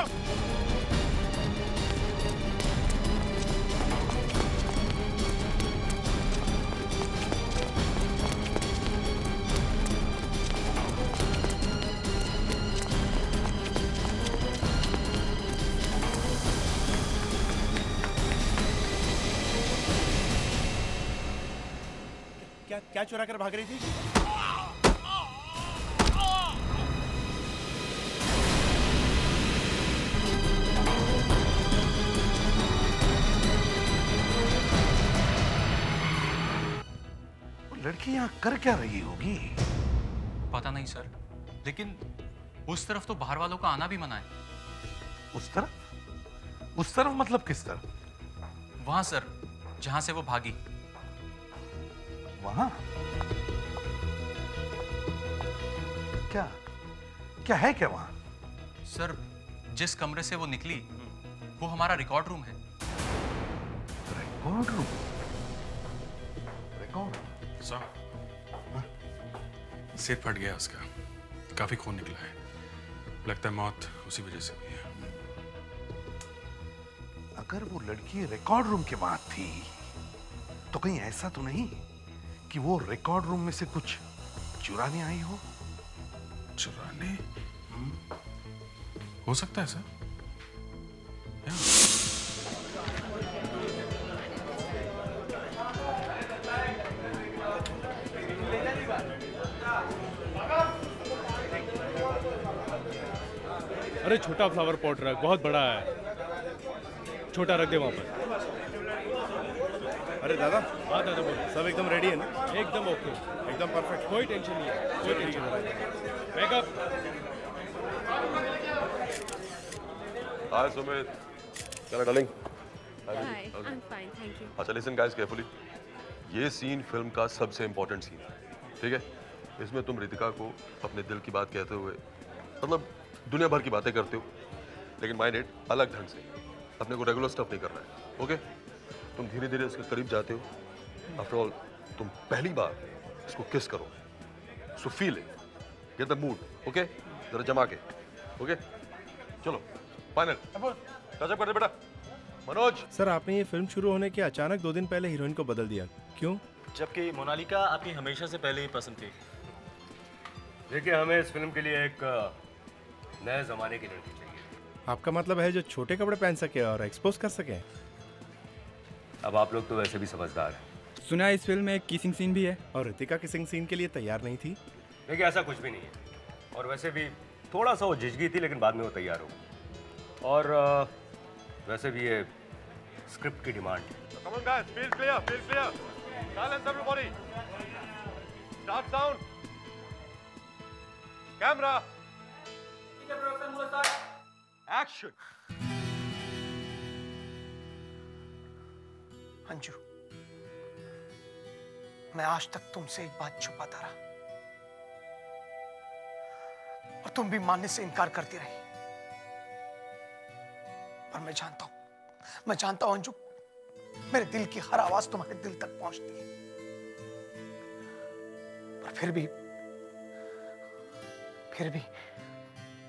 क्या चुरा कर भाग रही थी? लड़की यहाँ कर क्या रही होगी? पता नहीं सर, लेकिन उस तरफ तो बाहर वालों का आना भी मना है। उस तरफ? उस तरफ मतलब किस तरफ? वहां सर, जहां से वो भागी। वहां? क्या क्या है क्या वहां? सर, जिस कमरे से वो निकली वो हमारा रिकॉर्ड रूम है। Record room? रिकॉर्ड? सिर फट गया उसका, काफी खून निकला है, लगता है मौत उसी वजह से हुई है। अगर वो लड़की रिकॉर्ड रूम के बाद थी तो कहीं ऐसा तो नहीं कि वो रिकॉर्ड रूम में से कुछ चुराने आई हो? चुराने? हो सकता है सर। अरे छोटा फ्लावर पॉट रख, बहुत बड़ा है, छोटा रख दे वहाँ पर। अरे दादा। हाँ दादा बोलो। सब एकदम रेडी है ना? एकदम ओके, एकदम परफेक्ट, कोई टेंशन नहीं है, कोई टेंशन नहीं। मेकअप। हाय सुमित, क्या darling? Hi, I am fine, thank you. अच्छा लिसन गाइस केयरफुली, ये सीन फिल्म का सबसे इंपॉर्टेंट सीन है, ठीक है? इसमें तुम रितिका को अपने दिल की बात कहते हुए, मतलब दुनिया भर की बातें करते हो, लेकिन माइंड इट अलग ढंग से। अपने को रेगुलर स्टफ नहीं करना है, ओके? तुम धीरे धीरे उसके करीब जाते हो। आफ्टर ऑल तुम पहली बार इसको किस करो, so feel it, get the mood, okay? जरा जमा के, ओके? चलो फाइनल टचअप कर दे बेटा। मनोज सर, आपने ये फिल्म शुरू होने के अचानक 2 दिन पहले हीरोइन को बदल दिया, क्यों? जबकि मोनालिका आपकी हमेशा से पहले ही पसंद थी। देखिए, हमें इस फिल्म के लिए एक नए जमाने की लड़की चाहिए। आपका मतलब है जो छोटे कपड़े पहन सके और एक्सपोज कर सके? अब आप लोग तो वैसे भी समझदार हैं। सुना इस फिल्म में एक किसिंग सीन भी है और रितिका किसिंग सीन के लिए तैयार नहीं थी। देखिए, ऐसा कुछ भी नहीं है और वैसे भी थोड़ा सा वो झिझकी थी, लेकिन बाद में वो तैयार हो गई। और वैसे भी ये स्क्रिप्ट की डिमांड है। Come on guys, feel clear, feel clear. Silence everybody. Start sound. Camera. Action. Anju, मैं आज तक तुमसे एक बात छुपाता रहा और तुम भी मानने से इनकार करती रही। पर मैं जानता हूं अंजू, मेरे दिल की हर आवाज तुम्हारे दिल तक पहुंचती है। पर फिर भी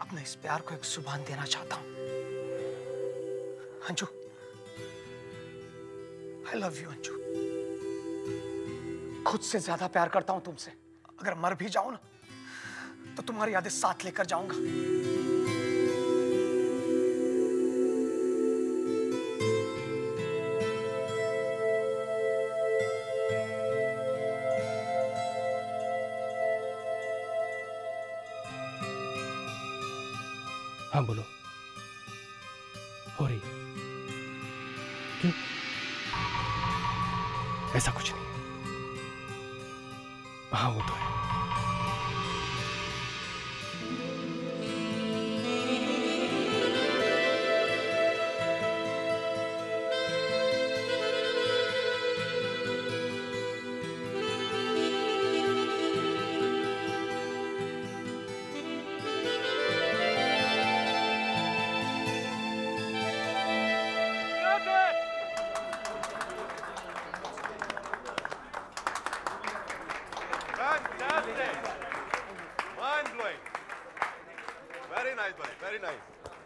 अपने इस प्यार को एक जुबान देना चाहता हूं। Anju, I love you Anju. खुद से ज्यादा प्यार करता हूं तुमसे। अगर मर भी जाऊं ना, तो तुम्हारी यादें साथ लेकर जाऊंगा। हाँ बोलो, हो रही? क्यों? ऐसा कुछ नहीं। हाँ वो तो है।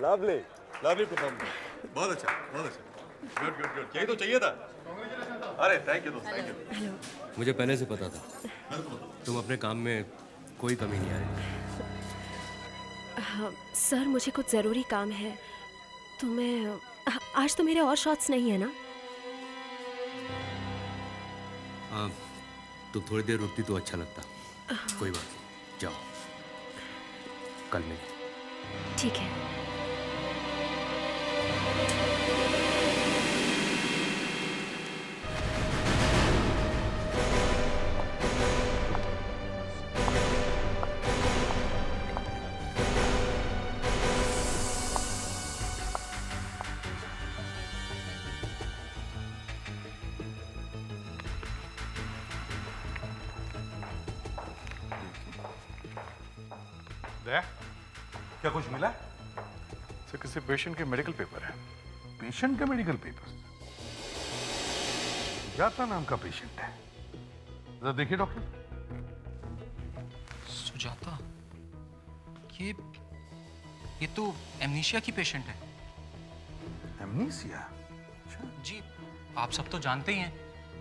लवली लवली परफॉर्मेंस, बहुत अच्छा, बहुत अच्छा। गुड गुड गुड, यही तो चाहिए था। अरे थैंक यू दोस्त, थैंक यू। मुझे पहले से पता था तुम अपने काम में कोई कमी नहीं आ रही। हाँ, सर मुझे कुछ ज़रूरी काम है तो मैं आज तो मेरे और शॉट्स नहीं है ना। तुम थोड़ी देर रुकती तो अच्छा लगता। कोई बात नहीं, जाओ, कल मिलें। ठीक है। क्या कुछ मिला? सर किसी पेशेंट के मेडिकल पेपर है। पेशेंट का मेडिकल पेपर? सुजाता नाम का पेशेंट है। जरा देखिए डॉक्टर। सुजाता? ये तो एमनीशिया की पेशेंट है। एमनीशिया? जी, आप सब तो जानते ही हैं,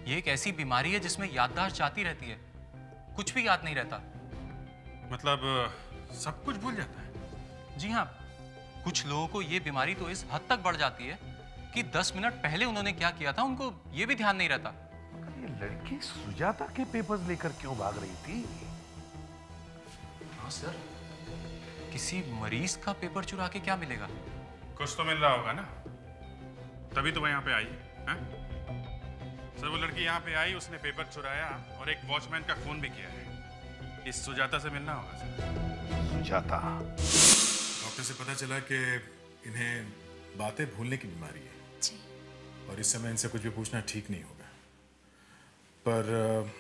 ये एक ऐसी बीमारी है जिसमें याददाश्त जाती रहती है, कुछ भी याद नहीं रहता। मतलब सब कुछ भूल जाता है? जी हाँ, कुछ लोगों को ये बीमारी तो इस हद तक बढ़ जाती है कि 10 मिनट पहले उन्होंने क्या किया था उनको ये भी ध्यान नहीं रहता। ये लड़की सुजाता के पेपर्स लेकर क्यों भाग रही थी? हाँ सर, किसी मरीज का पेपर चुरा के क्या मिलेगा? कुछ तो मिल रहा होगा ना, तभी तो वह यहाँ पे आई है। सर वो लड़की यहाँ पे आई, उसने पेपर चुराया और एक वॉचमैन का खून भी किया है। इस सुजाता से मिलना होगा सर। सुजाता? डॉक्टर से पता चला कि इन्हें बातें भूलने की बीमारी है जी। और इस समय इनसे कुछ भी पूछना ठीक नहीं होगा। पर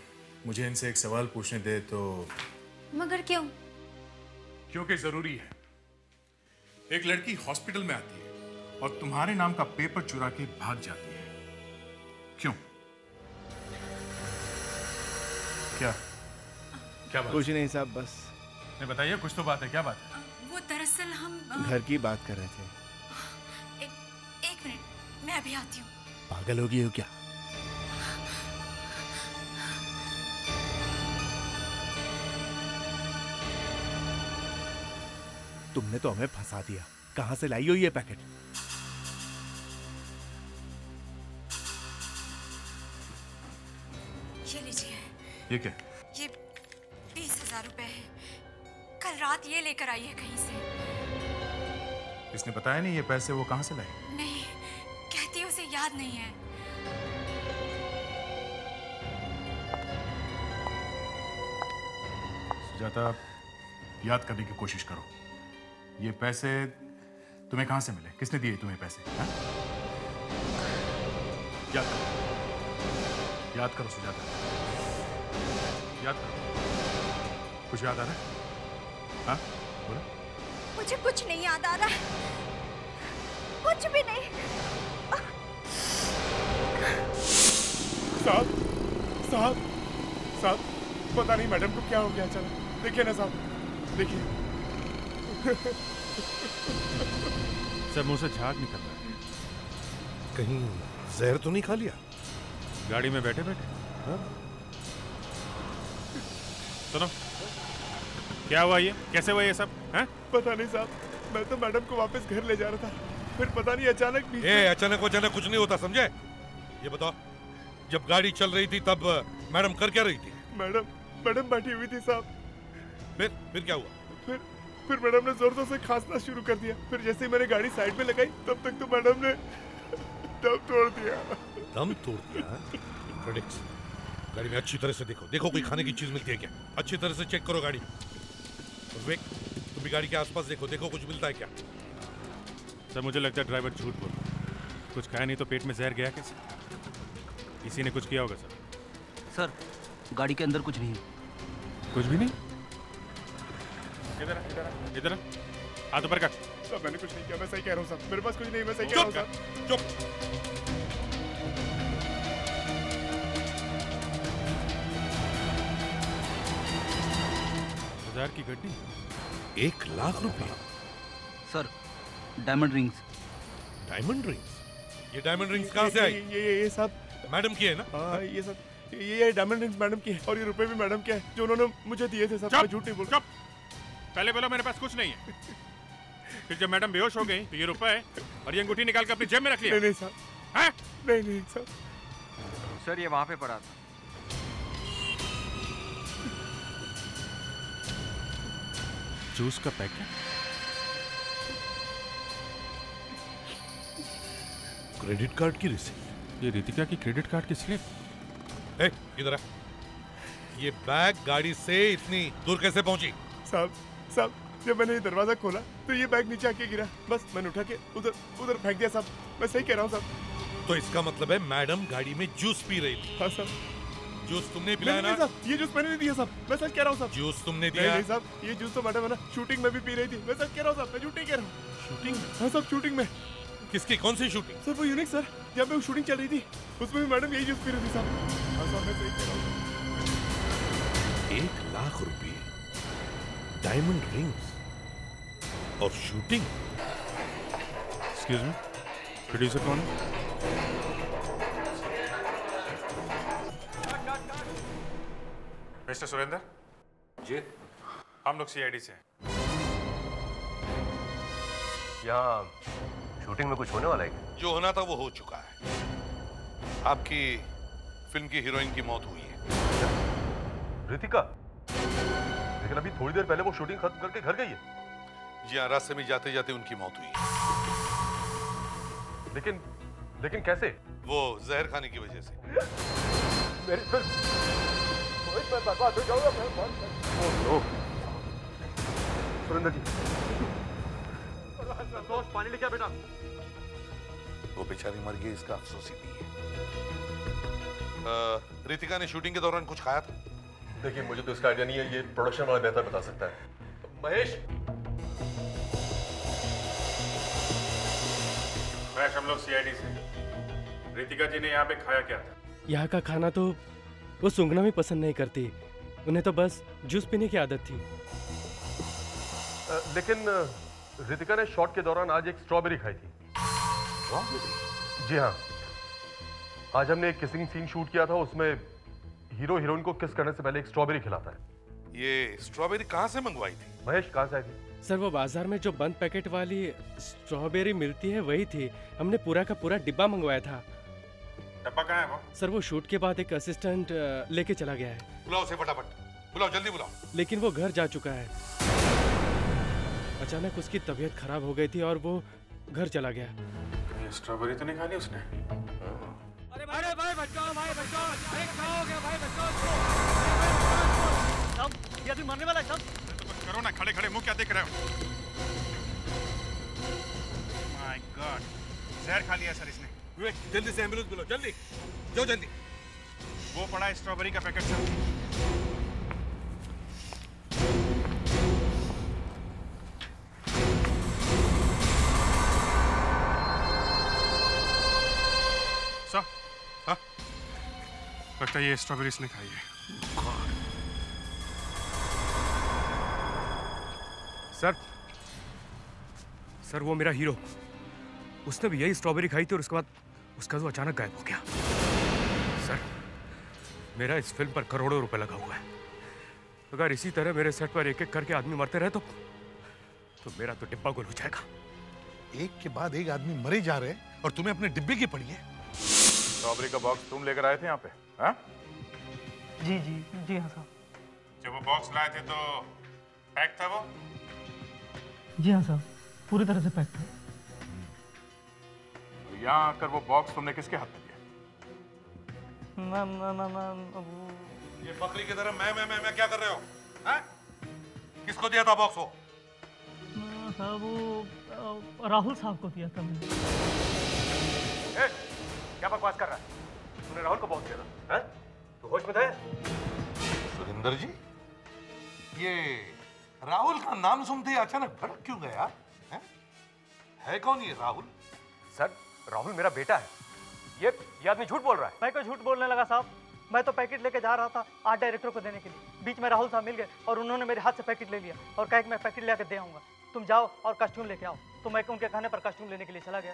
मुझे इनसे एक सवाल पूछने दे तो। मगर क्यों? क्योंकि जरूरी है। एक लड़की हॉस्पिटल में आती है और तुम्हारे नाम का पेपर चुरा के भाग जाती है, क्यों? क्या क्या बात? कुछ नहीं साहब, बस नहीं बताइए, कुछ तो बात है, क्या बात है? वो दरअसल हम घर की बात कर रहे थे। एक मिनट, मैं अभी आती हूँ। पागल हो गई हो क्या? तुमने तो हमें फंसा दिया। कहां से लाई हो ये पैकेट? ये लीजिए। ये क्या? ये 20,000 रुपए है। कल रात ये लेकर आई है कहीं से। इसने बताया नहीं ये पैसे वो कहां से लाए? नहीं, कहती उसे याद नहीं है। सुजाता, याद करने की कोशिश करो। ये पैसे तुम्हें कहां से मिले? किसने दिए तुम्हें पैसे? हा? याद करो, याद करो सुजाता, याद करो। कुछ याद आ रहा है? हाँ, बोलो। मुझे कुछ नहीं याद आ रहा, कुछ भी नहीं। साहब, साहब, साहब, पता नहीं मैडम को क्या हो गया अचानक। देखिए ना साहब, देखिए। सर, मुंह से झाग निकल रहा है। कहीं जहर तो नहीं खा लिया? गाड़ी में बैठे बैठे। हाँ? सुनो, क्या हुआ ये? कैसे हुआ ये सब? हैं? पता नहीं साहब, मैं तो मैडम को वापस घर ले जा रहा था, फिर पता नहीं अचानक अचानक वचानक कुछ नहीं होता, समझे? ये बताओ, जब गाड़ी चल रही थी तब मैडम कर क्या रही थी? मैडम बैठी हुई थी साहब। फिर क्या हुआ? फिर मैडम ने जोर जोर से खांसना शुरू कर दिया। फिर जैसे ही मैंने गाड़ी साइड में लगाई, तब तक तो मैडम ने दम तोड़ दिया। दम तोड़ दिया? प्रेडिक्स, गाड़ी में अच्छी तरह से देखो कोई खाने की चीज मिलती है क्या? अच्छी तरह से चेक करो गाड़ी। और वेक, तुम भी गाड़ी के आसपास देखो कुछ मिलता है क्या? सर, मुझे लगता है ड्राइवर झूठ बोल रहा है। कुछ खाया नहीं तो पेट में जहर गया कैसे? किसी ने कुछ किया होगा सर। सर, गाड़ी के अंदर कुछ नहीं है। कुछ भी नहीं? इधर हाथ ऊपर कर। साहब, मैंने कुछ नहीं किया, मैं सही कह रहा हूँ साहब। मेरे पास कुछ नहीं, मैं सही कह रहा हूँ साहब। चुप। 1000 की गड्डी, 1 लाख रुपया। Sir, diamond rings. Diamond rings? ये डायमंड रिंग्स कहाँ से आई? ये सब मैडम की है ना? हाँ, ये सब ये डायमंड रिंग्स मैडम की है, और ये रुपए भी मैडम के हैं जो उन्होंने मुझे दिए थे साहब। मैं झूठ नहीं बोल रहा। पहले बोलो मेरे पास कुछ नहीं है, फिर जब मैडम बेहोश हो गई तो ये रुपए और ये अंगूठी निकाल के अपनी जेब में रख लिया। नहीं साहब, नहीं साहब। सर, ये वहां पे पड़ा था। जूस का पैकेट? क्रेडिट कार्ड की रिसीट? ये रितिका की क्रेडिट कार्ड की स्लिप? इधर आ। ये बैग गाड़ी से इतनी दूर कैसे पहुंची? साहब, जब मैंने ये दरवाजा खोला तो ये बैग नीचे आके गिरा। बस मैंने उठा के उधर फेंक दिया साहब। मैं सही कह रहा हूँ साहब। तो इसका मतलब है मैडम गाड़ी में जूस पी रही थी? हाँ साहब। जूस तुमने पिलाया ना? साहब, ये जूस मैंने नहीं दिया साहब। मैं सच कह रहा हूँ साहब। जूस तुमने दिया? नहीं साहब, ये जूस तो मैडम है ना, शूटिंग में भी पी रही थी। मैं सच कह रहा हूँ साहब, मैं झूठ नहीं कह रहा हूँ। शूटिंग? हाँ साहब, शूटिंग में। किसकी, कौन सी शूटिंग? सर, वो यूनिक सर, जहाँ पे वो शूटिंग चल रही थी, उसमें भी मैडम यही जूस पी रही थी साहब। हाँ साहब, मैं सही कह रहा हूँ। 1 लाख रुपए, डायमंड रिंग्स और शूटिंग? एक्सक्यूज मी, प्रोड्यूसर कौन है? मिस्टर सुरेंद्र जी, हम लोग सीआईडी से हैं। यहाँ शूटिंग में कुछ होने वाला है? जो होना था वो हो चुका है। आपकी फिल्म की हीरोइन की मौत हुई है। रितिका? लेकिन अभी थोड़ी देर पहले वो शूटिंग खत्म करके घर गई है। जी हाँ, रास्ते में जाते जाते उनकी मौत हुई है। लेकिन कैसे? वो जहर खाने की वजह से। मेरी फिल्म मैं बर्बाद हो जाऊंगा। सुरेंद्र जी, संतोष, पानी लेके आ बेटा। वो बेचारी मर गई, इसका अफसोस ही नहीं है। रितिका ने शूटिंग के दौरान कुछ खाया था? देखिए, मुझे तो इसका आइडिया नहीं है, ये प्रोडक्शन वाला बेहतर बता सकता है। महेश, हम लोग सीआईडी से। रितिका जी ने यहाँ पे खाया क्या था? यहाँ का खाना तो वो सूंघना भी पसंद नहीं करती। उन्हें तो बस जूस पीने की आदत थी। लेकिन रितिका ने शॉट के दौरान आज एक स्ट्रॉबेरी खाई थी। जी हाँ, आज हमने एक किसिंग सीन शूट किया था, उसमें हीरो हीरोइन को किस करने से पहले एक स्ट्रॉबेरी खिलाता है। ये स्ट्रॉबेरी कहाँ से मंगवाई थी? महेश, कहाँ से आई थी? सर वो बाजार में जो बंद पैकेट वाली स्ट्रॉबेरी मिलती है वही थी। हमने पूरा का पूरा डिब्बा मंगवाया था। डब्बा कहाँ है वो? सर वो शूट के बाद एक असिस्टेंट लेके चला गया है। बुलाओ उसे फटाफट, बुलाओ, जल्दी बुलाओ। लेकिन वो घर जा चुका है। अचानक उसकी तबीयत खराब हो गई थी और वो घर चला गया। ये स्ट्रॉबेरी तो नहीं खा ली उसने? अरे भाई बचाओ, भाई बचाओ, अरे क्या हो गया भाई बचाओ। सब ये आदमी मरने वाला है सब। तो कुछ करो ना, खड़े खड़े मुंह क्या देख रहे हो? माय गॉड, जहर खा लिया सर इसने। जल्दी से एम्बुलेंस बुलाओ, जल्दी जाओ जल्दी। वो पड़ा है स्ट्रॉबेरी का पैकेट सर। सर, हाँ? लगता है ये स्ट्रॉबेरी इसने खाई है। सर वो मेरा हीरो, उसने भी यही स्ट्रॉबेरी खाई थी और उसके बाद उसका तो अचानक गायब हो गया। सर मेरा इस फिल्म पर करोड़ों रुपए लगा हुआ है। अगर इसी तरह मेरे सेट पर एक एक करके आदमी मरते रहे तो मेरा तो डिब्बा गुल हो जाएगा। एक के बाद एक आदमी मरे जा रहे हैं और तुम्हें अपने डिब्बे की पड़ी है। स्ट्रॉबेरी का बॉक्स तुम लेकर आए थे यहाँ पे? हाँ? जी हाँ साहब। जब वो बॉक्स लाए थे तो पैक था वो? जी हाँ साहब, पूरी तरह से पैक था। यहाँ आकर वो बॉक्स तुमने किसके हाथ में दिया? ये बकरी की तरह मैं क्या कर रहे हो? हैं? किसको दिया था बॉक्स वो? साहब वो राहुल साहब को दिया था मैंने। क्या बकवास कर रहा है? तूने राहुल को बॉक्स दिया था? हैं? तू होश में था? सुरेंद्र जी, ये राहुल का नाम सुनते ही अचानक भड़क क्यों गया? है कौन ये राहुल? सर राहुल मेरा बेटा है। ये आदमी झूठ बोल रहा है। मैं क्यों झूठ बोलने लगा साहब? मैं तो पैकेट लेके जा रहा था आर्ट डायरेक्टर को देने के लिए। बीच में राहुल साहब मिल गए और उन्होंने मेरे हाथ से पैकेट ले लिया और कहा कि मैं पैकेट लेकर दे आऊंगा, तुम जाओ और कॉस्ट्यूम लेके आओ। तो मैं उनके कहने पर कॉस्ट्यूम लेने के लिए चला गया।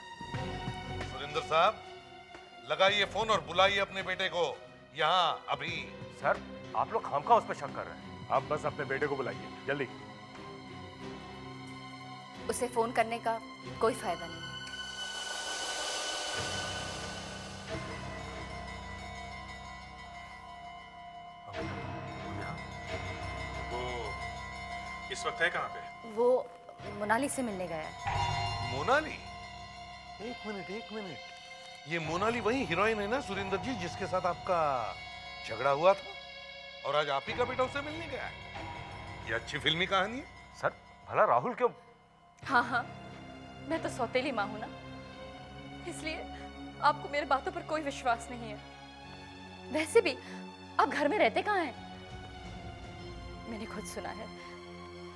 सुरेंद्र साहब, लगाइए फोन और बुलाइए अपने बेटे को यहाँ अभी। सर आप लोग खामखा उस पर शक कर रहे हैं। आप बस अपने बेटे को बुलाइए जल्दी। उसे फोन करने का कोई फायदा नहीं है। वो इस वक्त है कहाँ पे? वो मोनाली से मिलने गया है। मोनाली? एक मिनट, ये मोनाली वही हीरोइन है ना सुरेंद्र जी, जिसके साथ आपका झगड़ा हुआ था और आज आप ही का बेटा उससे मिलने गया है? ये अच्छी फिल्मी कहानी है। सर भला राहुल क्यों? हाँ, मैं तो सौतेली माँ हूं ना, इसलिए आपको मेरे बातों पर कोई विश्वास नहीं है। वैसे भी आप घर में रहते कहाँ हैं? मैंने खुद सुना है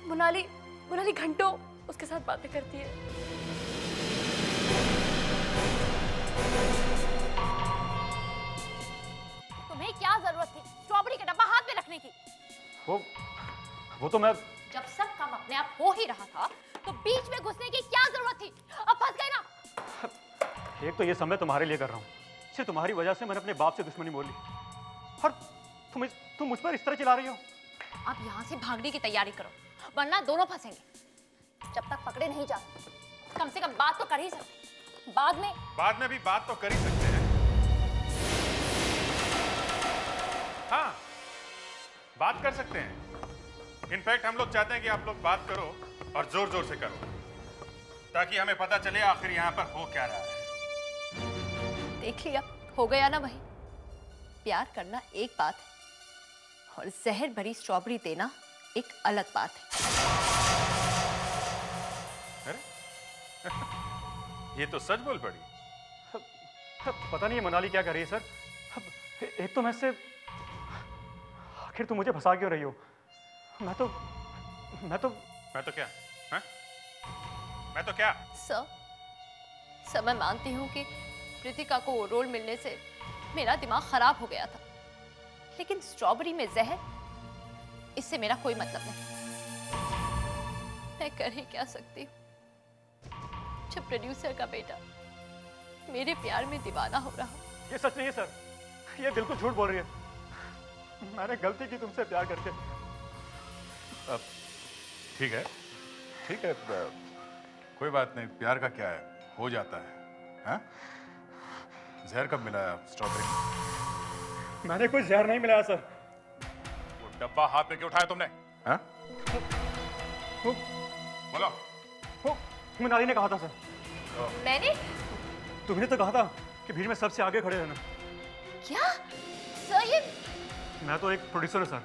मोनाली घंटों उसके साथ बातें करती है। तुम्हें क्या जरूरत थी स्ट्रॉबेरी का डब्बा हाथ में रखने की? वो तो मैं जब सब काम अपने आप हो ही रहा था तो बीच में घुसने की क्या जरूरत थी? अब फंस गए ना। एक तो ये समय तुम्हारे लिए कर रहा हूँ, सिर्फ तुम्हारी वजह से मैंने अपने बाप से दुश्मनी बोली और तुम मुझ पर इस तरह चिल्ला रही हो। अब यहाँ से भागने की तैयारी करो वरना दोनों फंसेंगे। जब तक पकड़े नहीं जाते कम से कम बात तो कर ही सकते। बाद में भी बात तो कर ही सकते हैं। हाँ, बात कर सकते हैं। इनफैक्ट हम लोग चाहते हैं कि आप लोग बात करो और जोर जोर से करो ताकि हमें पता चले आखिर यहाँ पर हो क्या रहा है। देख लिया, हो गया ना वही। प्यार करना एक बात है और जहर भरी स्ट्रॉबेरी देना एक अलग बात है। ये तो सच बोल पड़ी। पता नहीं मनाली क्या कर रही है सर। एक तो मैं से आखिर तुम मुझे फंसा क्यों रही हो? मैं तो क्या? हाँ? मैं तो क्या? सर मैं मानती हूँ कि प्रीतिका को वो रोल मिलने से मेरा दिमाग खराब हो गया था, लेकिन स्ट्रॉबेरी में जहर, इससे मेरा कोई मतलब नहीं। मैं कर ही क्या सकती हूँ जब प्रोड्यूसर का बेटा मेरे प्यार में दीवाना हो रहा हो। ये सच नहीं है सर, ये बिल्कुल झूठ बोल रही है। मैंने गलती की तुमसे प्यार करके। ठीक है, ठीक है, कोई बात नहीं, प्यार का क्या है, हो जाता है। हाँ? जहर कब मिलाया स्ट्रॉबेरी में? मैंने कोई जहर नहीं मिलाया सर। वो डब्बा हाथ में क्यों उठाया तुमने? हाँ? बोलो। मोनाली ने कहा था सर। मैंने? तुमने तो कहा था कि भीड़ में सबसे आगे खड़े रहना। क्या? सर ये? मैं तो एक प्रोड्यूसर हूँ सर।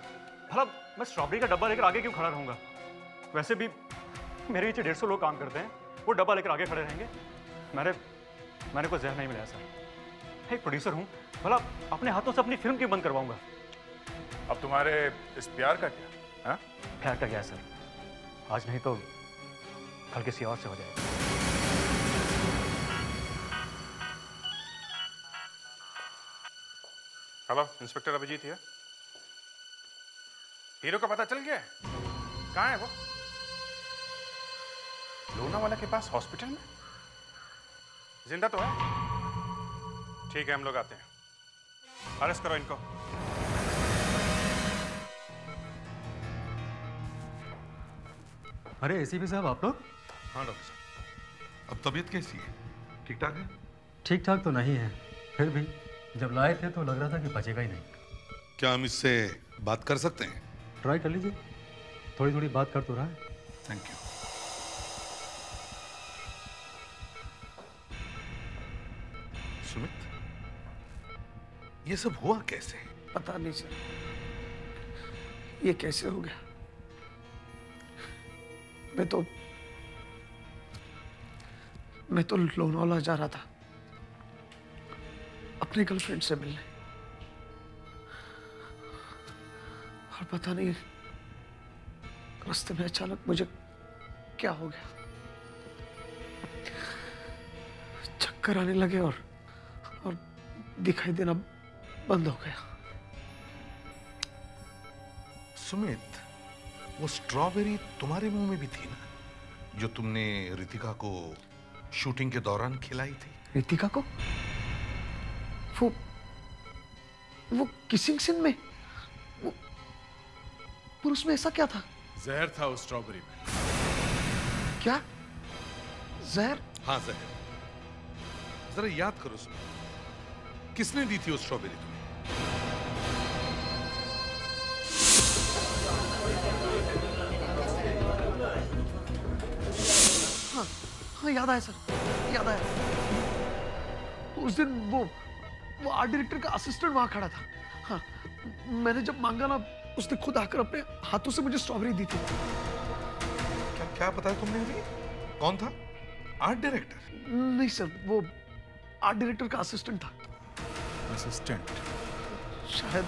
भला मैं स्ट्रॉबेरी का डब्बा लेकर आगे क्यों खड़ा रहूंगा? वैसे भी मेरे नीचे 150 लोग काम करते हैं, वो डब्बा लेकर आगे खड़े रहेंगे। मैंने कोई जहर नहीं मिलाया सर। एक प्रोड्यूसर हूँ, भला अपने हाथों से अपनी फिल्म क्यों बंद करवाऊंगा? अब तुम्हारे इस प्यार का क्या? हाँ? प्यार का क्या है सर? आज नहीं तो कल किसी और से हो जाएगा। हेलो, इंस्पेक्टर अभिजीत है। हीरो का पता चल गया है? कहाँ है वो? लोनावाला के पास हॉस्पिटल में? जिंदा तो है? ठीक है, हम लोग आते हैं। अरेस्ट करो इनको। अरे एसीपी साहब, आप लोग? हाँ डॉक्टर साहब। अब तबीयत कैसी है? ठीक ठाक है? ठीक ठाक तो नहीं है, फिर भी जब लाए थे तो लग रहा था कि बचेगा ही नहीं। क्या हम इससे बात कर सकते हैं? ट्राई कर लीजिए, थोड़ी थोड़ी बात कर तो रहा है। Thank you. सुमित, ये सब हुआ कैसे? पता नहीं सर, ये कैसे हो गया। मैं तो लोनावाला जा रहा था अपनी गर्लफ्रेंड से मिलने, और पता नहीं रास्ते में अचानक मुझे क्या हो गया, चक्कर आने लगे और दिखाई देना बंद हो गया। सुमित, वो स्ट्रॉबेरी तुम्हारे मुंह में भी थी ना, जो तुमने रितिका को शूटिंग के दौरान खिलाई थी? रितिका को? वो किसिंग सीन में? पर उसमें ऐसा क्या था? जहर था उस स्ट्रॉबेरी में। क्या? जहर? हाँ, जहर। जरा याद करो सुमित, किसने दी थी वो स्ट्रॉबेरी तुम्हें? हाँ, याद आया सर, याद आया। उस दिन वो आर्ट डायरेक्टर का असिस्टेंट वहां खड़ा था। हाँ, मैंने जब मांगा ना, उसने खुद आकर अपने हाथों से मुझे स्ट्रॉबेरी दी थी। क्या बताया तुमने अभी? कौन था? Art director? नहीं सर, वो आर्ट डायरेक्टर का असिस्टेंट था। असिस्टेंट? शायद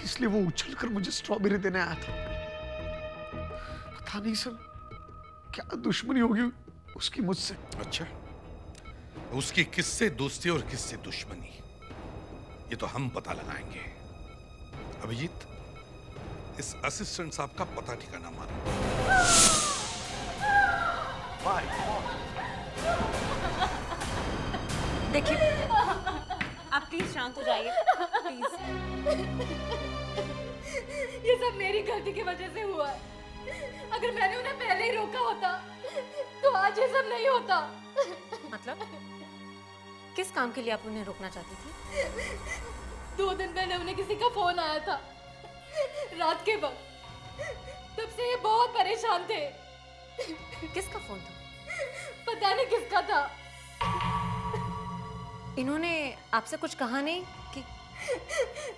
इसलिए वो उछलकर मुझे स्ट्रॉबेरी देने आया था। पता नहीं सर, क्या दुश्मनी होगी उसकी मुझसे। अच्छा, उसकी किससे दोस्ती और किससे दुश्मनी, ये तो हम पता लगाएंगे। अभिजीत, इस असिस्टेंट साहब का पता ठिकाना मारो। देखिए, आप प्लीज शांत हो जाइए, प्लीज। ये सब मेरी गलती की वजह से हुआ है। अगर मैंने उन्हें पहले ही रोका होता तो आज ये सब नहीं होता। मतलब किस काम के लिए आप उन्हें रोकना चाहती थी? 2 दिन पहले उन्हें किसी का फोन आया था रात के वक्त, तब से ये बहुत परेशान थे। किसका फोन था? पता नहीं किसका था। इन्होंने आपसे कुछ कहा नहीं कि?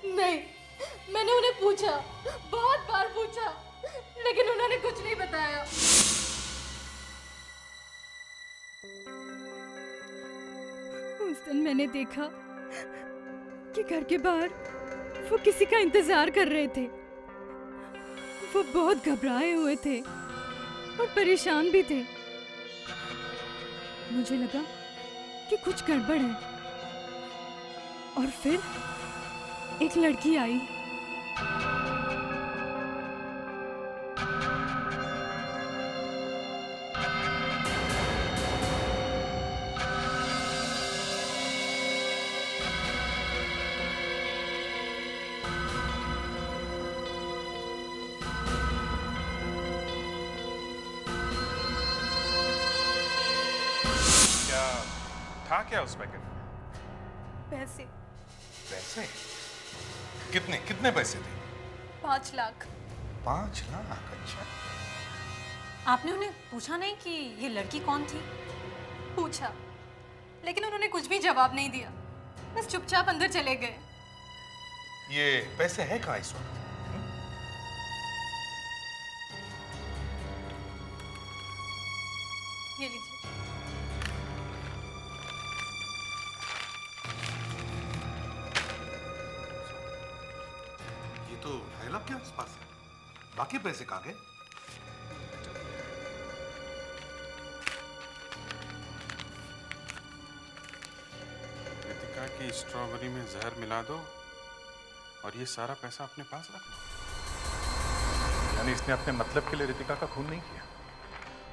नहीं, मैंने उन्हें पूछा, बहुत बार पूछा, लेकिन उन्होंने कुछ नहीं बताया। उस दिन मैंने देखा कि घर के बाहर वो किसी का इंतजार कर रहे थे। वो बहुत घबराए हुए थे और परेशान भी थे। मुझे लगा कि कुछ गड़बड़ है, और फिर एक लड़की आई। क्या है उस पैकेट में? पैसे। पैसे? कितने कितने पैसे थे? 5 लाख। 5 लाख? अच्छा। आपने उन्हें पूछा नहीं कि ये लड़की कौन थी? पूछा, लेकिन उन्होंने कुछ भी जवाब नहीं दिया, बस चुपचाप अंदर चले गए। ये पैसे है कहाँ इस वक्त? ये लीजिए। ये तो 2.5 लाख के आसपास है। बाकी पैसे कहाँ गए? रितिका की स्ट्रॉबेरी में जहर मिला दो और ये सारा पैसा अपने पास रख लो। यानी इसने अपने मतलब के लिए रितिका का खून नहीं किया।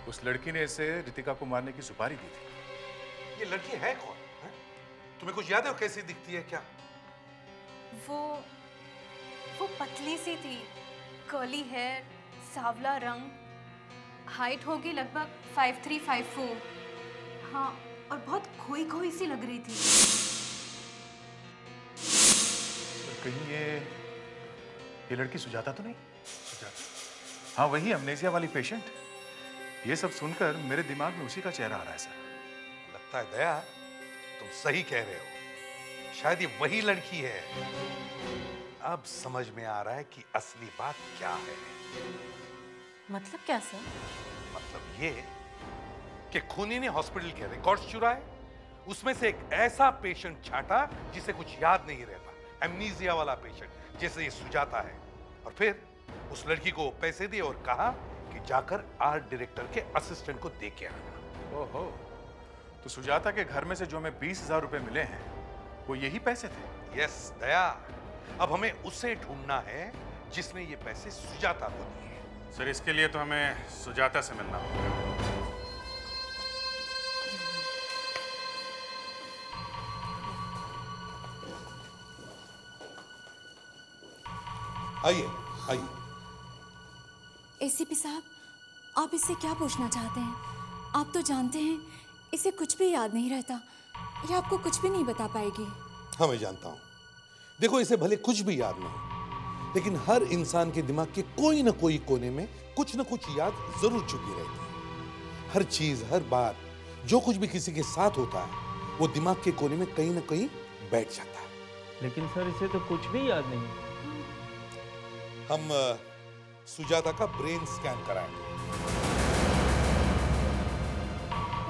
उस लड़की ने इसे रितिका को मारने की सुपारी दी थी। ये लड़की है कौन? है? तुम्हें कुछ याद है वो कैसी दिखती है क्या? वो पतली सी थी, कर्ली हेयर, सांवला रंग, हाइट होगी लगभग 5'3", 5'4". हाँ, और बहुत खोई खोई सी लग रही थी। कहीं ये लड़की सुजाता तो नहीं? सुजाता, हाँ वही अमनेसिया वाली पेशेंट। ये सब सुनकर मेरे दिमाग में उसी का चेहरा आ रहा है सर। लगता है दया तुम सही कह रहे हो, शायद ये वही लड़की है। अब समझ में आ रहा है कि असली बात क्या है। मतलब क्या सर? मतलब ये कि खूनी ने हॉस्पिटल के रिकॉर्ड्स चुराए, उसमें से एक ऐसा पेशेंट छाटा जिसे कुछ याद नहीं रहता, एमनीजिया वाला पेशेंट जैसे ये सुजाता है, और फिर उस लड़की को पैसे दिए और कहा कि जाकर आर्ट डायरेक्टर के असिस्टेंट को दे के आना। ओहो, तो सुजाता के घर में से जो हमें 20,000 रुपए मिले हैं वो यही पैसे थे? यस दया, अब हमें उसे ढूंढना है जिसने ये पैसे सुजाता को दिए। सर इसके लिए तो हमें सुजाता से मिलना होगा। आइए आइए। एसीपी साहब, आप इससे क्या पूछना चाहते हैं? आप तो जानते हैं इसे कुछ भी याद नहीं रहता, ये आपको कुछ भी नहीं बता पाएगी। हाँ मैं जानता हूँ। देखो इसे भले कुछ भी याद नहीं, लेकिन हर इंसान के दिमाग के कोई ना कोई कोने में कुछ ना कुछ याद जरूर छुपी रहती है। हर चीज, हर बात, जो कुछ भी किसी के साथ होता है वो दिमाग के कोने में कहीं ना कहीं बैठ जाता है। लेकिन सर इसे तो कुछ भी याद नहीं। हम सुजाता का ब्रेन स्कैन कराएंगे।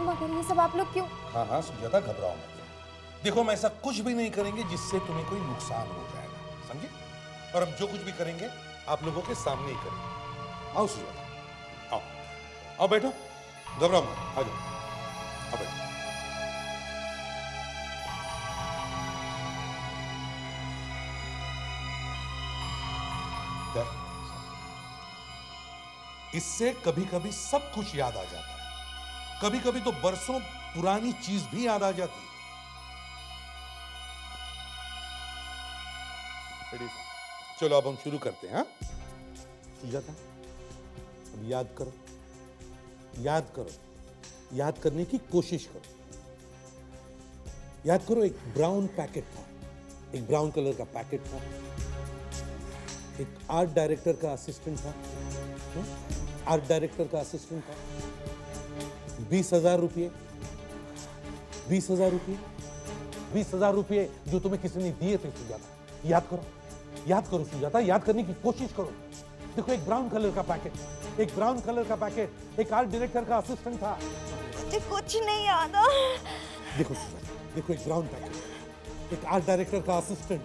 मगर ये सब आप लोग क्यों? हाँ हाँ सुजाता, घबराओ मत। देखो हम ऐसा कुछ भी नहीं करेंगे जिससे तुम्हें कोई नुकसान हो जाएगा, समझे? और हम जो कुछ भी करेंगे आप लोगों के सामने ही करेंगे। आओ सुजाता, आओ आओ, बैठो, घबराओ मत, आ जाओ, आओ बैठो। इससे कभी कभी सब कुछ याद आ जाता है, कभी कभी तो बरसों पुरानी चीज भी याद आ जाती है। चलो अब हम शुरू करते हैं। हाँ सुजाता, अब याद करो, याद करो, याद करने की कोशिश करो। याद करो, एक ब्राउन पैकेट था, एक ब्राउन कलर का पैकेट था, एक आर्ट डायरेक्टर का असिस्टेंट था, आर्ट डायरेक्टर का असिस्टेंट था। 20,000 रुपये, 20,000 रुपये, 20,000 रुपये जो तुम्हें किसी ने दिए थे सुजाता। याद करो, याद करो सुजाता, याद करने की कोशिश करो। देखो एक ब्राउन कलर का पैकेट, एक ब्राउन कलर का पैकेट, एक आर्ट डायरेक्टर का असिस्टेंट था। मुझे कुछ नहीं याद आ। देखो सुजाता, देखो एक ब्राउन पैकेट, एक आर्ट डायरेक्टर का असिस्टेंट,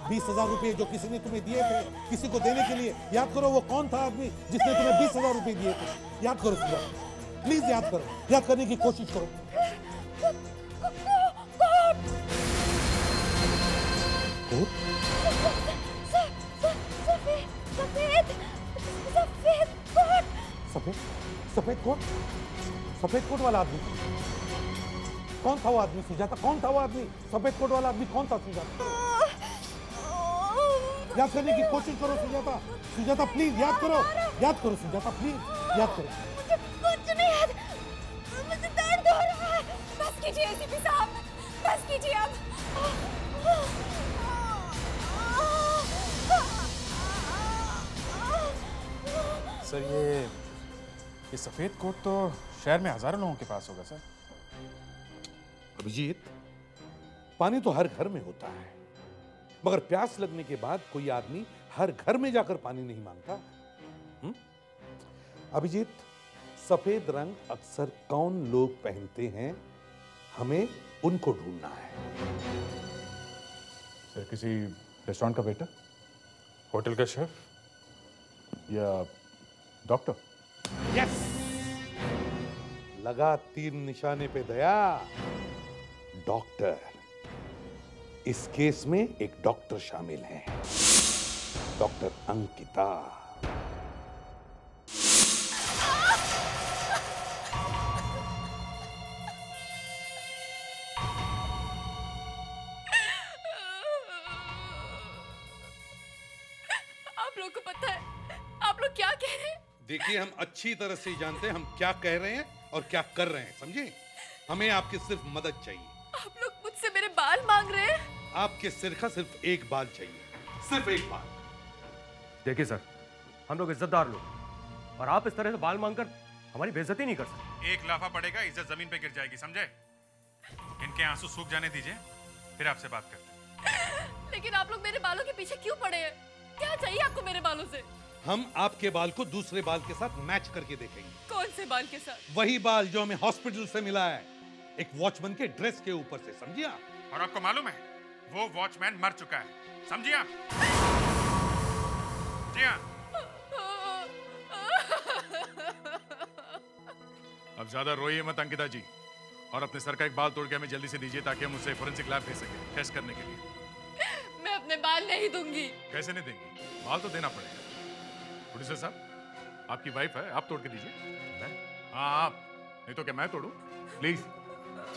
20,000 रुपये जो किसी ने तुम्हें दिए थे किसी को देने के लिए। याद करो वो कौन था आदमी जिसने तुम्हें 20,000 रुपये दिए थे। याद करो सुजाता, प्लीज याद करो, याद करने की कोशिश करो। सफेद सफेद कोट, सफेद कोट वाला आदमी कौन था? वो आदमी सुजाता, कौन था वो आदमी? सफेद कोट वाला आदमी कौन था सुजाता? याद करने की कोशिश करो सुजाता, सुजाता प्लीज याद करो, याद करो सुजाता, प्लीज याद करो। मुझे कुछ नहीं याद, मुझे दर्द हो रहा है। बस कीजिए एसीपी साहब, बस कीजिए अब। सर ये सफेद कोट तो शहर में हजारों लोगों के पास होगा सर। अभिजीत, पानी तो हर घर में होता है, मगर प्यास लगने के बाद कोई आदमी हर घर में जाकर पानी नहीं मांगता। अभिजीत, सफेद रंग अक्सर कौन लोग पहनते हैं, हमें उनको ढूंढना है। सर किसी रेस्टोरेंट का वेटर, होटल का शेफ या डॉक्टर? यस, लगा तीर निशाने पे दया, डॉक्टर। इस केस में एक डॉक्टर शामिल है, डॉक्टर अंकिता। आप लोग को पता है आप लोग क्या कह रहे हैं? देखिए, हम अच्छी तरह से जानते हैं हम क्या कह रहे हैं और क्या कर रहे हैं, समझे? हमें आपकी सिर्फ मदद चाहिए। आप लोग मुझसे मेरे बाल मांग रहे हैं? आपके सिर का सिर्फ एक बाल चाहिए, सिर्फ एक बाल। देखिए सर, हम लोग इज्जतदार लोग, और आप इस तरह से बाल मांगकर हमारी बेइज्जती नहीं कर सकते। एक लाफा पड़ेगा, इज्जत जमीन पे गिर जाएगी, समझे? इनके आंसू सूख जाने दीजिए, फिर आपसे बात करते हैं। लेकिन आप लोग मेरे बालों के पीछे क्यों पड़े हैं? क्या चाहिए आपको मेरे बालों से? हम आपके बाल को दूसरे बाल के साथ मैच करके देखेंगे। कौन से बाल के साथ? वही बाल जो हमें हॉस्पिटल से मिला है, एक वॉचमैन के ड्रेस के ऊपर से, समझिए? और आपको मालूम है वो वॉचमैन मर चुका है, समझिए आप? जी हाँ। अब ज्यादा रोइए मत अंकिता जी, और अपने सर का एक बाल तोड़ के हमें जल्दी से दीजिए ताकि हम उसे फोरेंसिक लैब भेज सके टेस्ट करने के लिए। मैं अपने बाल नहीं दूंगी। कैसे नहीं देंगी? बाल तो देना पड़ेगा। प्रोड्यूसर साहब, आपकी वाइफ है, आप तोड़ के दीजिए। हाँ आप, नहीं तो क्या मैं तोड़ूं? प्लीज।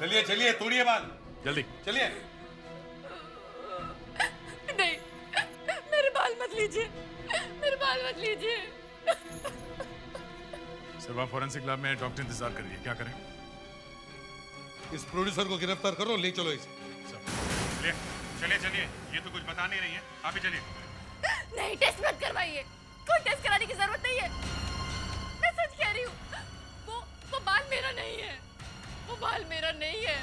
चलिए चलिए, तोड़िए बाल जल्दी। चलिए। नहीं, मेरे बाल मत लीजिए, मेरे बाल मत लीजिए। सर वहाँ फोरेंसिक लैब में डॉक्टर इंतजार कर रही है, क्या करें? इस प्रोड्यूसर को गिरफ्तार करो, ले चलो इसे। चलिए चलिए चलिए, ये तो कुछ बता नहीं रही है, आप ही चलिए। नहीं, टेस्ट मत करवाइए, कोई टेस्ट कराने की जरूरत नहीं है। मैं सच कह रही हूँ, वो बाल मेरा नहीं है, वो बाल मेरा नहीं है।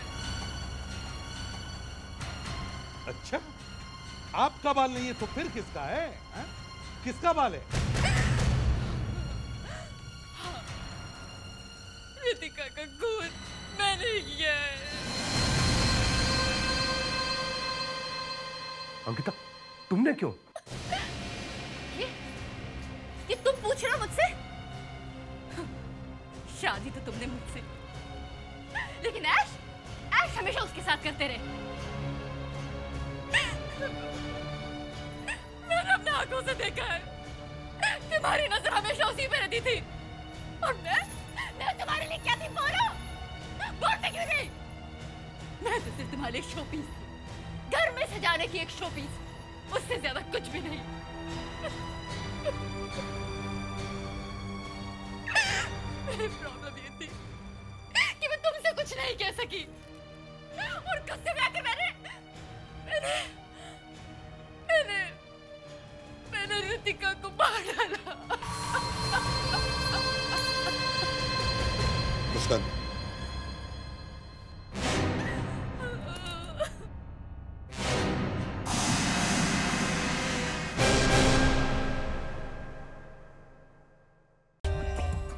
अच्छा, आपका बाल नहीं है तो फिर किसका है? किसका बाल है? हाँ, रितिका का खून मैंने किया है। अंकिता, तुमने क्यों? ये तुम पूछ रहे हो मुझसे? शादी तो तुमने मुझसे, लेकिन ऐश हमेशा उसके साथ करते रहे। मैंने अपने आंखों से देखा है, तुम्हारी नजर हमेशा उसी पे रहती थी, और मैं तुम्हारे लिए क्या थी? बोलते क्यों नहीं? मैं तो सिर्फ तुम्हारे लिए शो पीस थी, घर में सजाने की एक शो पीस, उससे ज्यादा कुछ भी नहीं। मेरी प्रॉब्लम ये थी कि मैं तुमसे कुछ नहीं कह सकी, और गुस्से में आकर मैंने रितिका को मार डाला। मुस्कान,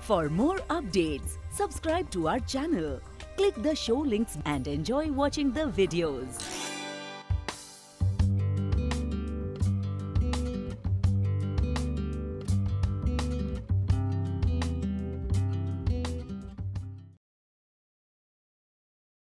For more updates, subscribe to our channel, click the show links and enjoy watching the videos.